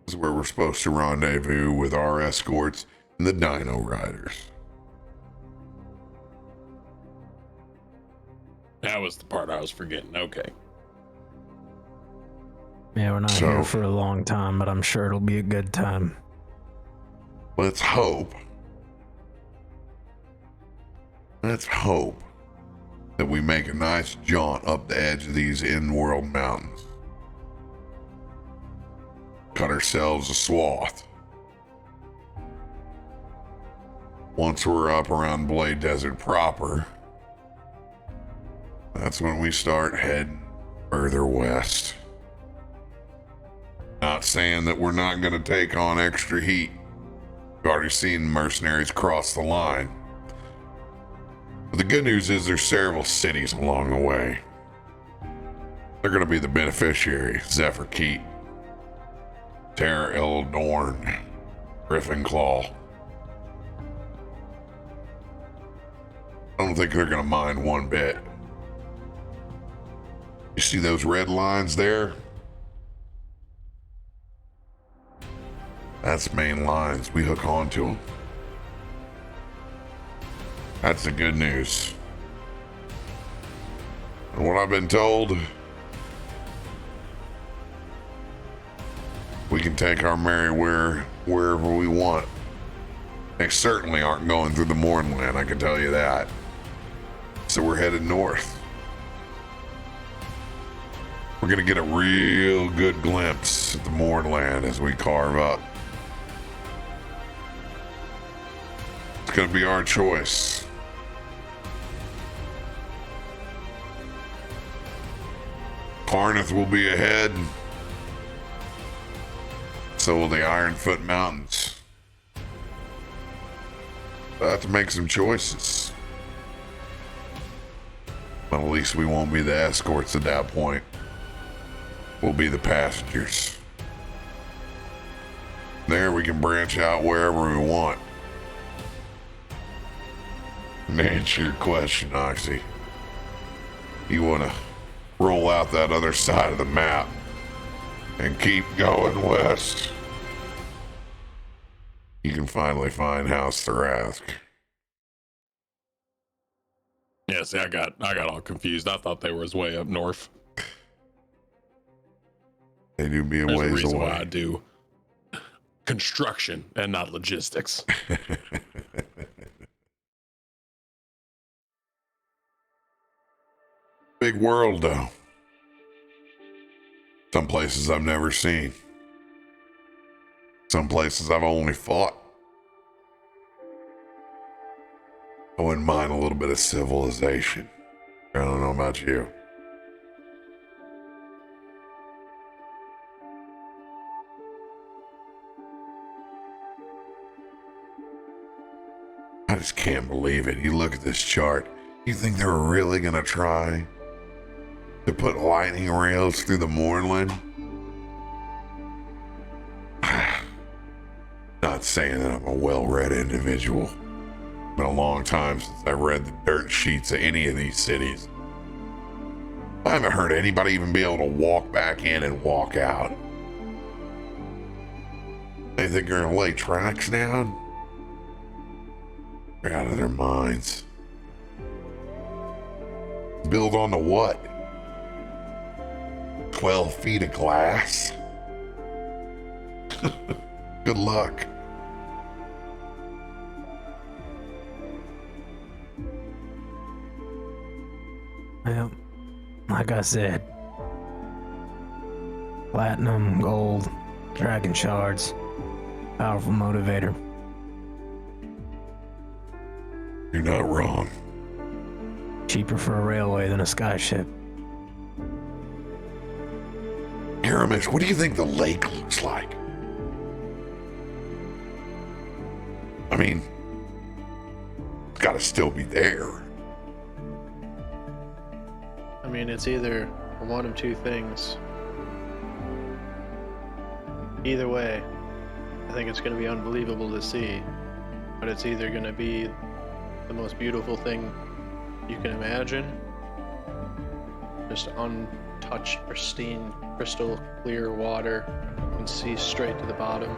is where we're supposed to rendezvous with our escorts and the Dino Riders. That was the part I was forgetting. Okay. Yeah, we're not here for a long time, but I'm sure it'll be a good time. Let's hope that we make a nice jaunt up the edge of these in-world mountains. Cut ourselves a swath. Once we're up around Blade Desert proper, that's when we start heading further west. Not saying that we're not going to take on extra heat. We've already seen mercenaries cross the line. But the good news is there's several cities along the way. They're going to be the beneficiary. Zephyr Keep, Terra Eldorn, Griffin Claw. I don't think they're going to mind one bit. You see those red lines there? That's main lines. We hook onto them. That's the good news. And what I've been told, we can take our merry-ware wherever we want. They certainly aren't going through the Mournland, I can tell you that. So we're headed north. We're gonna get a real good glimpse at the Mournland as we carve up. It's gonna be our choice. Karnath will be ahead. So will the Ironfoot Mountains. We'll have to make some choices. But at least we won't be the escorts at that point. We'll be the passengers. There we can branch out wherever we want. And to answer your question, Oxie, you want to roll out that other side of the map and keep going west, you can finally find House Thrask. Yeah, see, I got all confused. I thought they were way up north. They do be a There's ways a reason away. why I do construction and not logistics. Big world, though. Some places I've never seen. Some places I've only fought. I wouldn't mind a little bit of civilization. I don't know about you. I just can't believe it. You look at this chart. You think they're really gonna try to put lightning rails through the Mournland? Not saying that I'm a well-read individual. Been a long time since I read the dirt sheets of any of these cities. I haven't heard anybody even be able to walk back in and walk out. They think they're gonna lay tracks down? They're out of their minds. Build on the what? 12 feet of glass? Good luck. Well, like I said, platinum, gold, dragon shards, powerful motivator. You're not wrong. Cheaper for a railway than a skyship. Garomesh, what do you think the lake looks like? I mean, it's gotta still be there. I mean, it's either one of two things. Either way, I think it's going to be unbelievable to see. But it's either going to be the most beautiful thing you can imagine, just untouched, pristine, crystal clear water, you can see straight to the bottom,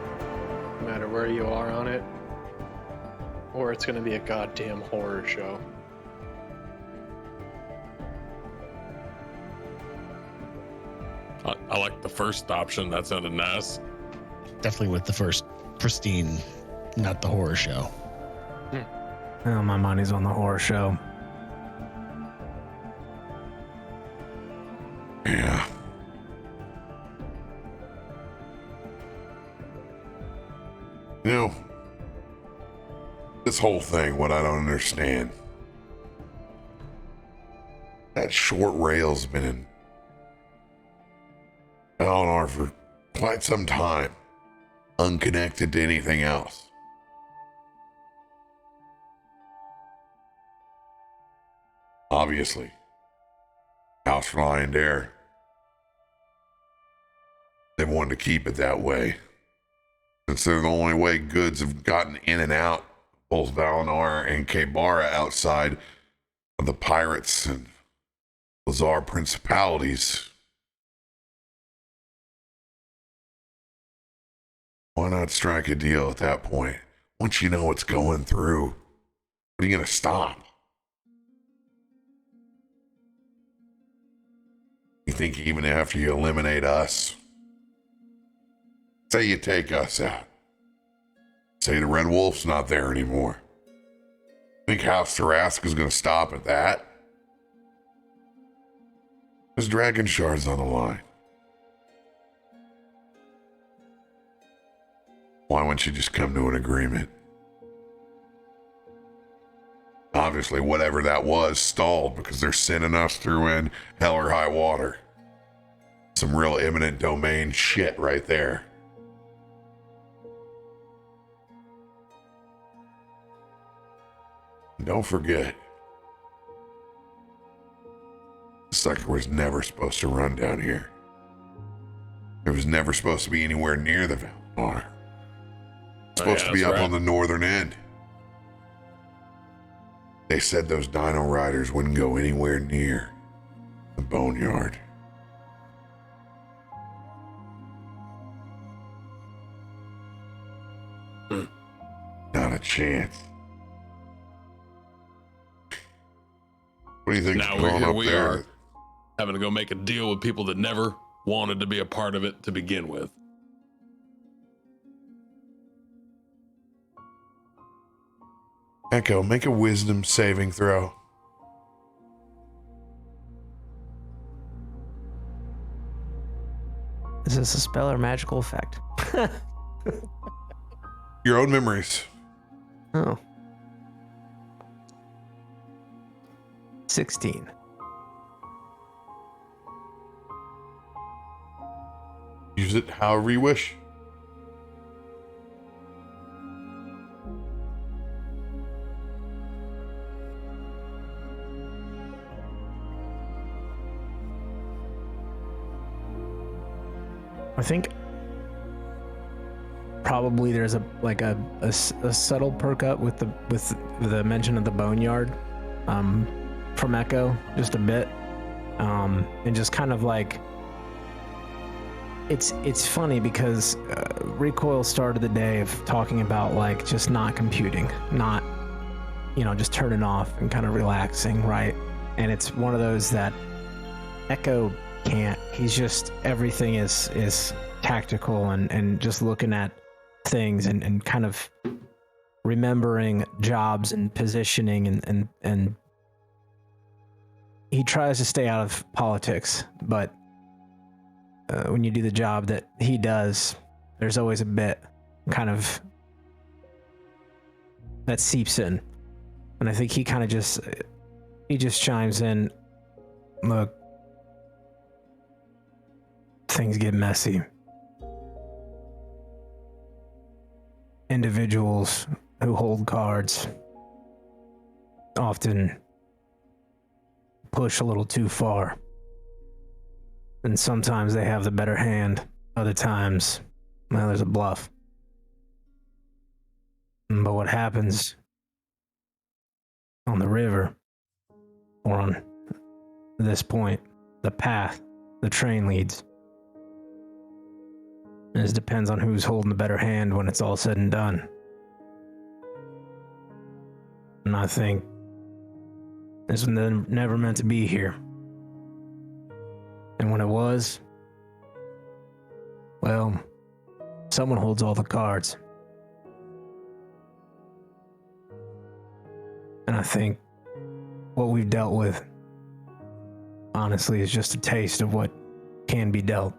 no matter where you are on it, or it's going to be a goddamn horror show. I like the first option. That sounded nice. Definitely with the first pristine, not the horror show. Well, my money's on the horror show. Yeah. You know, this whole thing, what I don't understand, that short rail's been in Eleanor for quite some time, unconnected to anything else. Obviously, House Flying Dare, they wanted to keep it that way, since they're the only way goods have gotten in and out, both Valinor and Kebara, outside of the pirates and Lazar principalities. Why not strike a deal at that point? Once you know what's going through, what are you going to stop? You think even after you eliminate us, say you take us out, say the Red Wolf's not there anymore, think House Tarask is going to stop at that? There's dragon shards on the line. Why wouldn't you just come to an agreement? Obviously, whatever that was stalled because they're sending us through in hell or high water. Some real eminent domain shit right there. And don't forget, the sucker was never supposed to run down here. It was never supposed to be anywhere near the Valinor. Supposed to be up on the northern end. They said those dino riders wouldn't go anywhere near the boneyard. Not a chance. What do you think? Now we are having to go make a deal with people that never wanted to be a part of it to begin with. Echo, make a wisdom saving throw. Is this a spell or magical effect? Your own memories. Oh. 16. Use it however you wish. I think probably there's a subtle perk up with the mention of the boneyard from Echo, just a bit, and just kind of like it's funny because Recoil started the day of talking about like just not computing, not just turning off and kind of relaxing, right? And it's one of those that Echo can't. He's just, everything is tactical and just looking at things and kind of remembering jobs and positioning and he tries to stay out of politics, but when you do the job that he does, there's always a bit kind of that seeps in. And I think he kind of just chimes in, look, things get messy. Individuals who hold cards often push a little too far. And sometimes they have the better hand. Other times, well, there's a bluff. But what happens on the river, or on this point, the path the train leads, it depends on who's holding the better hand when it's all said and done. And I think this was never meant to be here. And when it was, well, someone holds all the cards. And I think what we've dealt with, honestly, is just a taste of what can be dealt.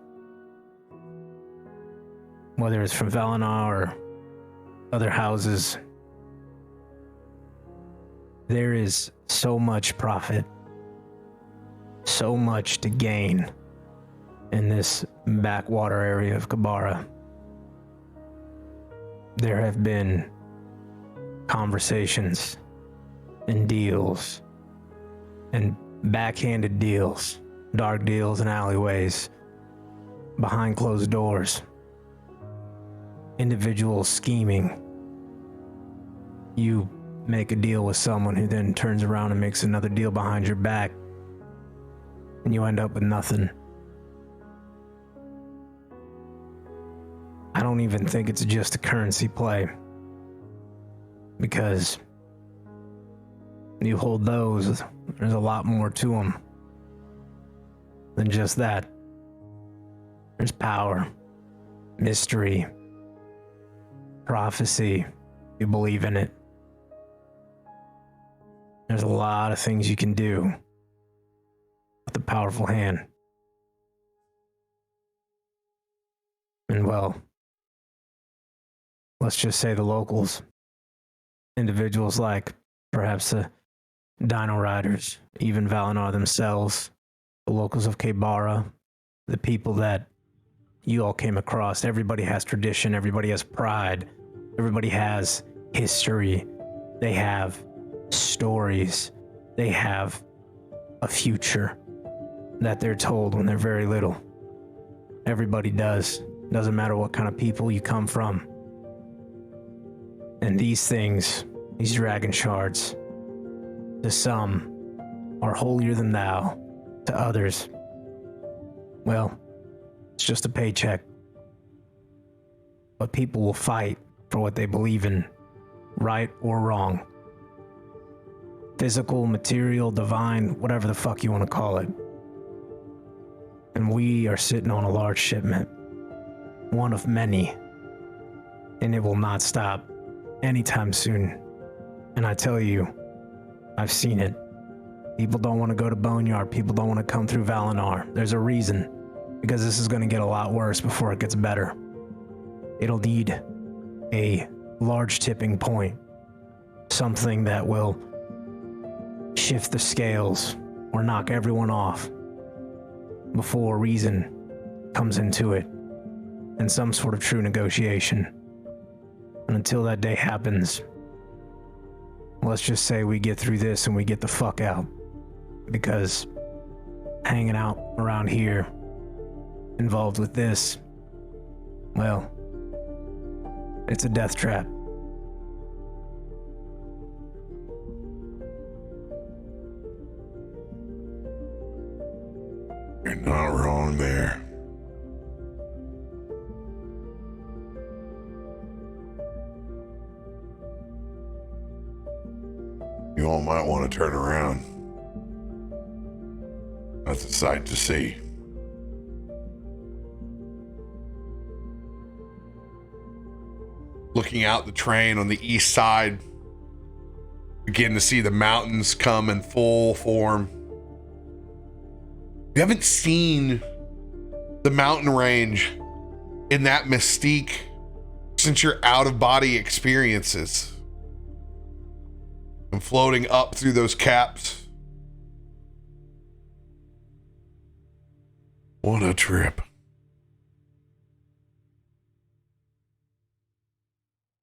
Whether it's from Valinor or other houses, there is so much profit, so much to gain in this backwater area of Kabara. There have been conversations and deals and backhanded deals, dark deals in alleyways, behind closed doors, individuals scheming. You make a deal with someone who then turns around and makes another deal behind your back, and you end up with nothing. I don't even think it's just a currency play, because you hold those, there's a lot more to them than just that. There's power, mystery, prophecy, you believe in it. There's a lot of things you can do with a powerful hand. And well, let's just say the locals, individuals like perhaps the Dino Riders, even Valinor themselves, the locals of Kabara, the people that you all came across, everybody has tradition, everybody has pride, everybody has history, they have stories, they have a future that they're told when they're very little. Everybody does. Doesn't matter what kind of people you come from. And these things, these dragon shards, to some are holier than thou, to others, well, it's just a paycheck. But people will fight for what they believe in, right or wrong. Physical, material, divine, whatever the fuck you want to call it. And we are sitting on a large shipment, one of many, and it will not stop anytime soon. And I tell you, I've seen it. People don't want to go to Boneyard. People don't want to come through Valinor. There's a reason, because this is going to get a lot worse before it gets better. It'll need a large tipping point, something that will shift the scales or knock everyone off before reason comes into it and some sort of true negotiation. And until that day happens, let's just say we get through this and we get the fuck out, because hanging out around here involved with this Well, it's a death trap. You're not wrong there. You all might want to turn around. That's a sight to see. Looking out the train on the east side, begin to see the mountains come in full form. You haven't seen the mountain range in that mystique since your out-of-body experiences. And floating up through those caps. What a trip.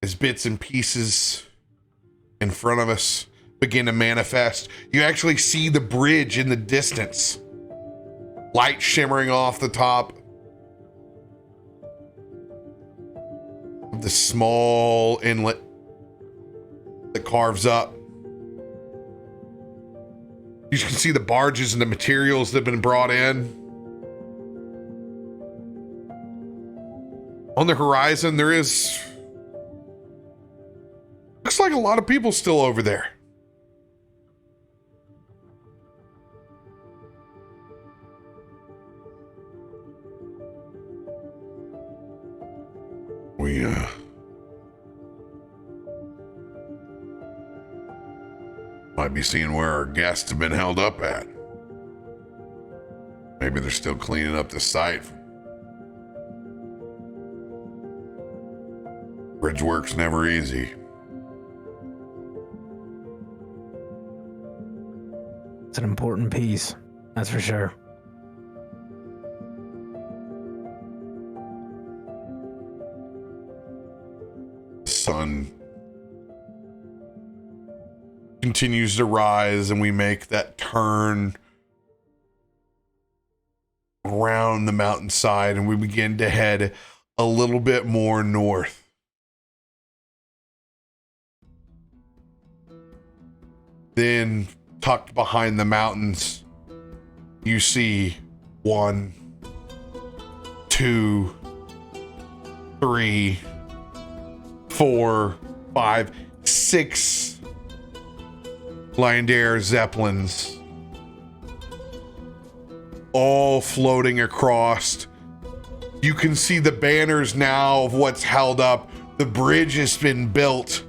As bits and pieces in front of us begin to manifest, you actually see the bridge in the distance. Light shimmering off the top of the small inlet that carves up. You can see the barges and the materials that have been brought in. On the horizon, there is... looks like a lot of people still over there. We, might be seeing where our guests have been held up at. Maybe they're still cleaning up the site. Bridge work's never easy. It's an important piece, that's for sure. The sun continues to rise, and we make that turn around the mountainside, and we begin to head a little bit more north. Then, tucked behind the mountains, you see 1, 2, 3, 4, 5, 6 Lion Zeppelins, all floating across. You can see the banners now of what's held up. The bridge has been built,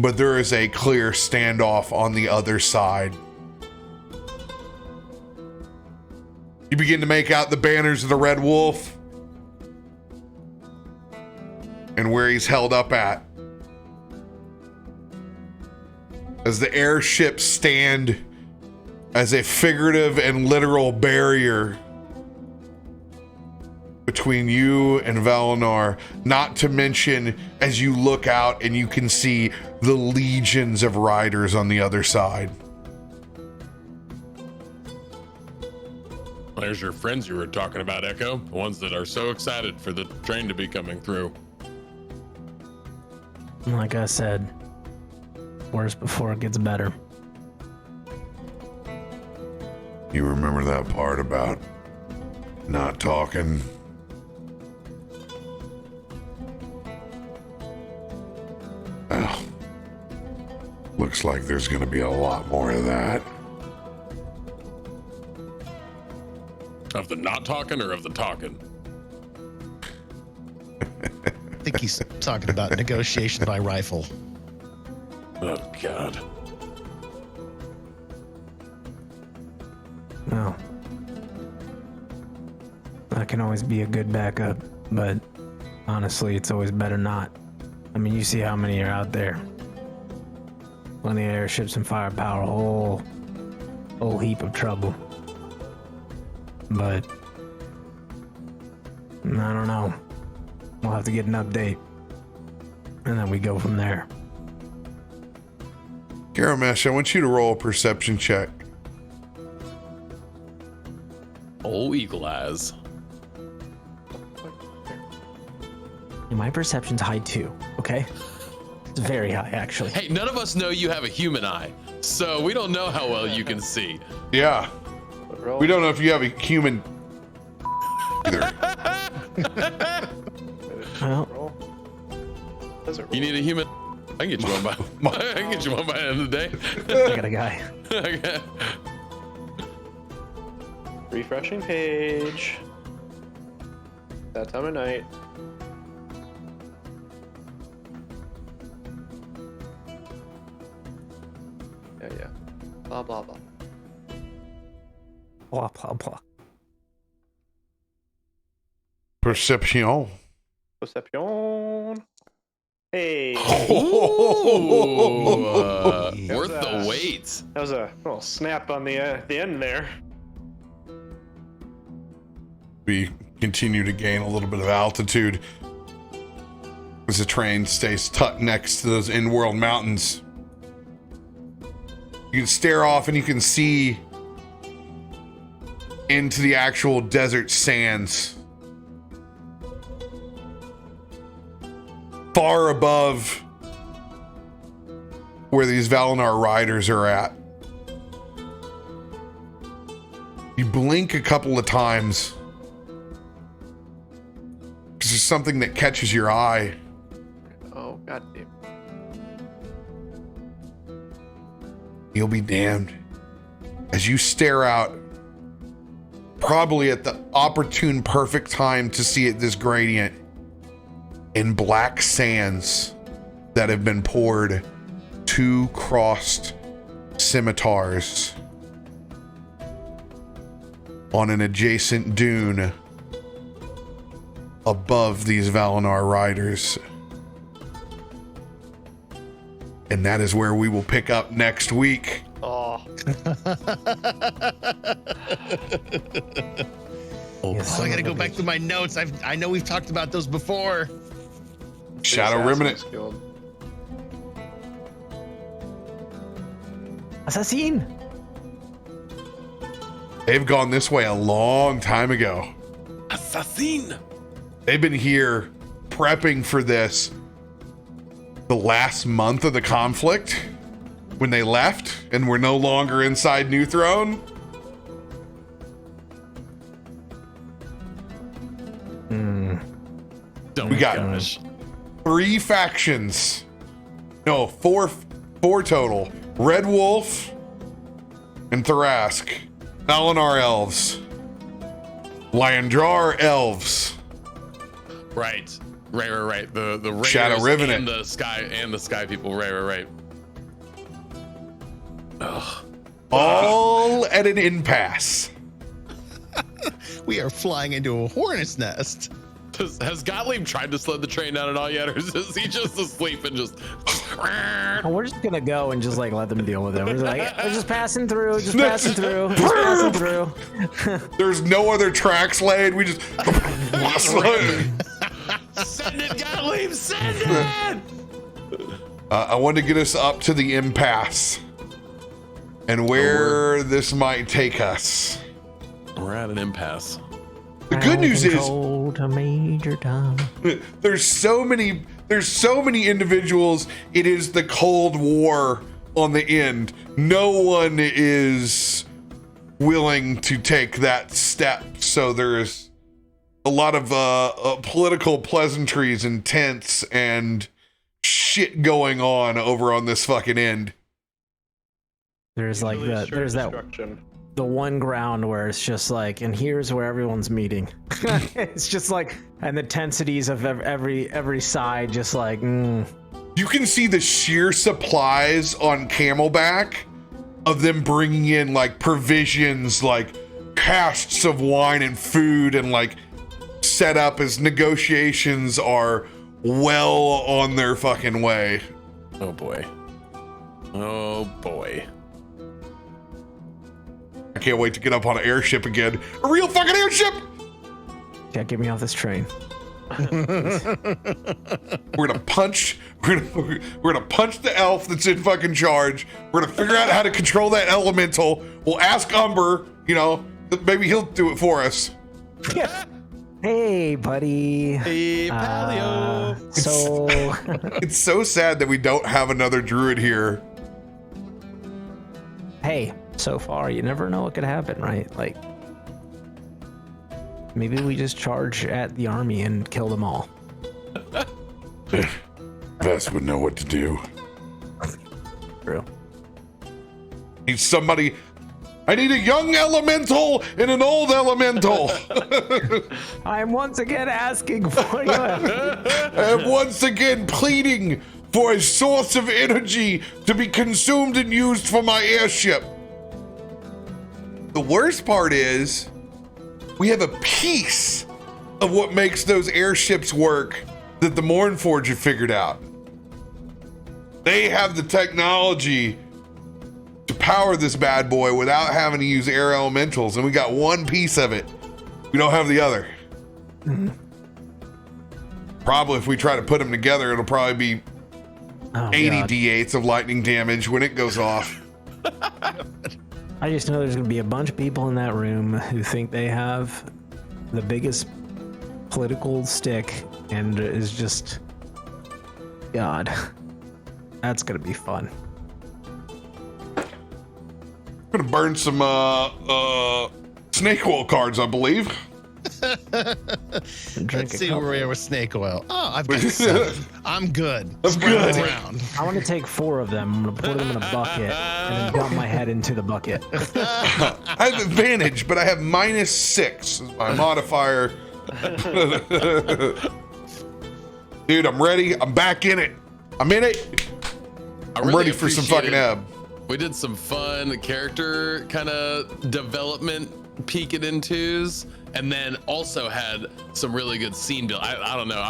but there is a clear standoff on the other side. You begin to make out the banners of the Red Wolf and where he's held up at. As the airships stand as a figurative and literal barrier between you and Valinar, not to mention as you look out and you can see the legions of riders on the other side. There's your friends you were talking about, Echo. The ones that are so excited for the train to be coming through. Like I said, worse before it gets better. You remember that part about not talking? Well, looks like there's going to be a lot more of that. Of the not talking or of the talking? I think he's talking about negotiation by rifle. Oh, God. Well, that can always be a good backup, but honestly, it's always better not. I mean, you see how many are out there. Plenty of airships and firepower, a whole heap of trouble. But I don't know. We'll have to get an update, and then we go from there. Garomesh, I want you to roll a perception check. Oh, eagle eyes. My perception's high too. Okay, it's very high actually. Hey, none of us know you have a human eye, so we don't know how well you can see. Yeah. We don't know if you have a human either. Well, Does it You need a human. I can get you one by. I can get you one by the end of the day. I got a guy. Okay. refreshing page. That time of night. Yeah. Blah blah blah. Blah blah blah. Perception. Perception. Hey. Ooh, worth the wait. That was a little snap on the end there. We continue to gain a little bit of altitude as the train stays tucked next to those in-world mountains. You can stare off and you can see into the actual desert sands. Far above where these Valinor riders are at. You blink a couple of times because there's something that catches your eye. Oh god damn. You'll be damned. As you stare out, probably at the opportune perfect time to see it, this gradient in black sands that have been poured, two crossed scimitars on an adjacent dune above these Valinor riders. And that is where we will pick up next week. Oh. I gotta go back to my notes. I know we've talked about those before. Shadow Remnant. Assassin. They've gone this way a long time ago. Assassin. They've been here prepping for this the last month of the conflict when they left and were no longer inside New Throne. We got three factions. No, four total. Red Wolf and Thrask. Valinor elves. Lyandrar elves. Right. The Raiders Shadow Rivenet. and the sky people. Right. Ugh. All at an impasse. We are flying into a hornet's nest. Has Gottlieb tried to slow the train down at all yet, or is he just asleep and just? Oh, we're just gonna go and just like let them deal with it. We're just like, we're just passing through, just passing through. There's no other tracks laid. We just Send it, Gottlieb! Send it! I wanted to get us up to the impasse and where this might take us. We're at an impasse. The good news is to Major Tom. there's so many individuals. It is the Cold War on the end. No one is willing to take that step. So there's a lot of political pleasantries and tents and shit going on over on this fucking end. There's like Usually that. sure There's that. destruction. The one ground where it's just like, and here's where everyone's meeting. It's just like, and the tensities of every side, just like. You can see the sheer supplies on Camelback of them bringing in like provisions, like casks of wine and food, and like set up as negotiations are well on their fucking way. Oh boy. Oh boy. I can't wait to get up on an airship again. A real fucking airship! Yeah, get me off this train. We're gonna punch the elf that's in fucking charge. We're gonna figure out how to control that elemental. We'll ask Umber, maybe he'll do it for us. Yeah. Hey, buddy. Hey, Palio. So, It's so sad that we don't have another druid here. hey, so far, you never know what could happen, right? Like, maybe we just charge at the army and kill them all. Vess would know what to do. True. Need somebody. I need a young elemental and an old elemental. I am once again asking for you. I am once again pleading for a source of energy to be consumed and used for my airship. The worst part is we have a piece of what makes those airships work that the Mournforged have figured out. They have the technology to power this bad boy without having to use air elementals, and we got one piece of it. We don't have the other. Probably if we try to put them together, it'll probably be 80 God. d8s of lightning damage when it goes off. I just know there's going to be a bunch of people in that room who think they have the biggest political stick and is just, God, that's going to be fun. I'm gonna burn some snake oil cards, I believe. Let's see where we are with snake oil. Oh, I've got 7. I'm good. I'm Spread good. them around. I want to take 4 of them. I'm going to put them in a bucket and then dump my head into the bucket. I have advantage, but I have -6 as my modifier. Dude, I'm ready. I'm back in it. I'm in it. I'm really ready for some fucking appreciated- ab. We did some fun character kind of development peeking intos, and then also had some really good scene build. I don't know.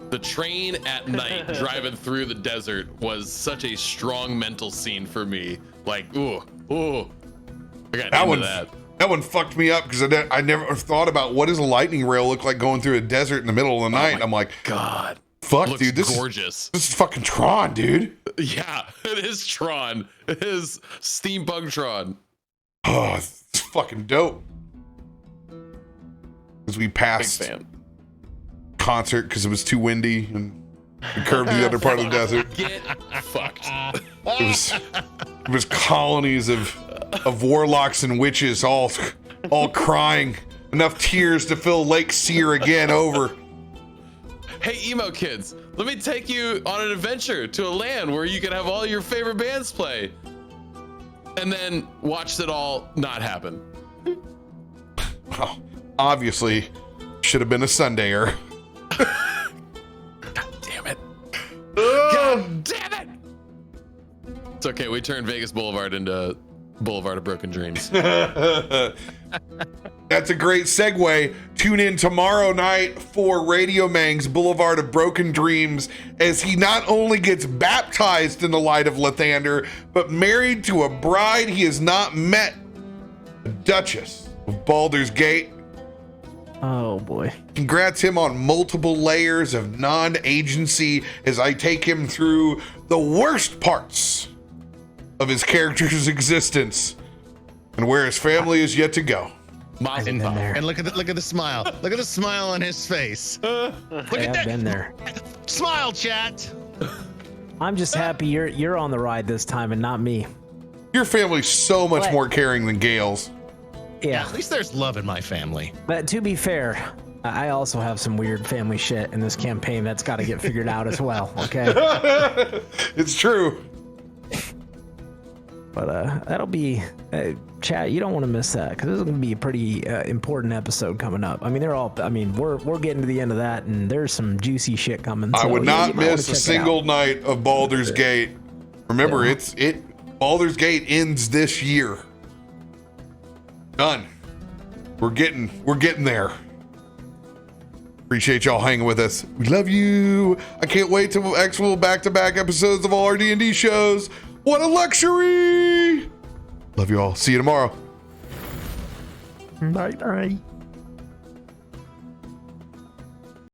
The train at night driving through the desert was such a strong mental scene for me. Like, ooh, I got That into one, that. that one fucked me up because I never thought about what does a lightning rail look like going through a desert in the middle of the night. I'm like, God, fuck, looks dude, this gorgeous. is fucking Tron, dude. Yeah, it is Tron. It is steampunk Tron. Oh, it's fucking dope. As we Big passed fan. concert because it was too windy and we curved the other part of the desert. Get fucked. It was colonies of warlocks and witches all crying. Enough tears to fill Lake Sear again over. Hey, emo kids, let me take you on an adventure to a land where you can have all your favorite bands play. And then watch it all not happen. Oh, obviously, should have been a Sundayer. God damn it. God damn it. It's okay, we turned Vegas Boulevard into Boulevard of Broken Dreams. That's a great segue. Tune in tomorrow night for Radio Mang's Boulevard of Broken Dreams as he not only gets baptized in the light of Lathander, but married to a bride he has not met, the Duchess of Baldur's Gate. Oh, boy. Congrats him on multiple layers of non-agency as I take him through the worst parts of his character's existence and where his family is yet to go. I've been there. And look at the smile. Look at the smile on his face. Look I at have that been there. smile, chat. I'm just happy you're on the ride this time and not me. Your family's so much What? more caring than Gale's. Yeah, At least there's love in my family. but to be fair, I also have some weird family shit in this campaign that's got to get figured out as well, okay? It's true. But that'll be, chat, you don't want to miss that because this is going to be a pretty important episode coming up. I mean, we're getting to the end of that and there's some juicy shit coming. I so, would yeah, not you might wanna miss a check it single out. night of Baldur's Gate. Remember, Yeah. Baldur's Gate ends this year. Done. We're getting there. Appreciate y'all hanging with us. We love you. I can't wait till actual back-to-back episodes of all our D&D shows. What a luxury. Love you all. See you tomorrow. Bye.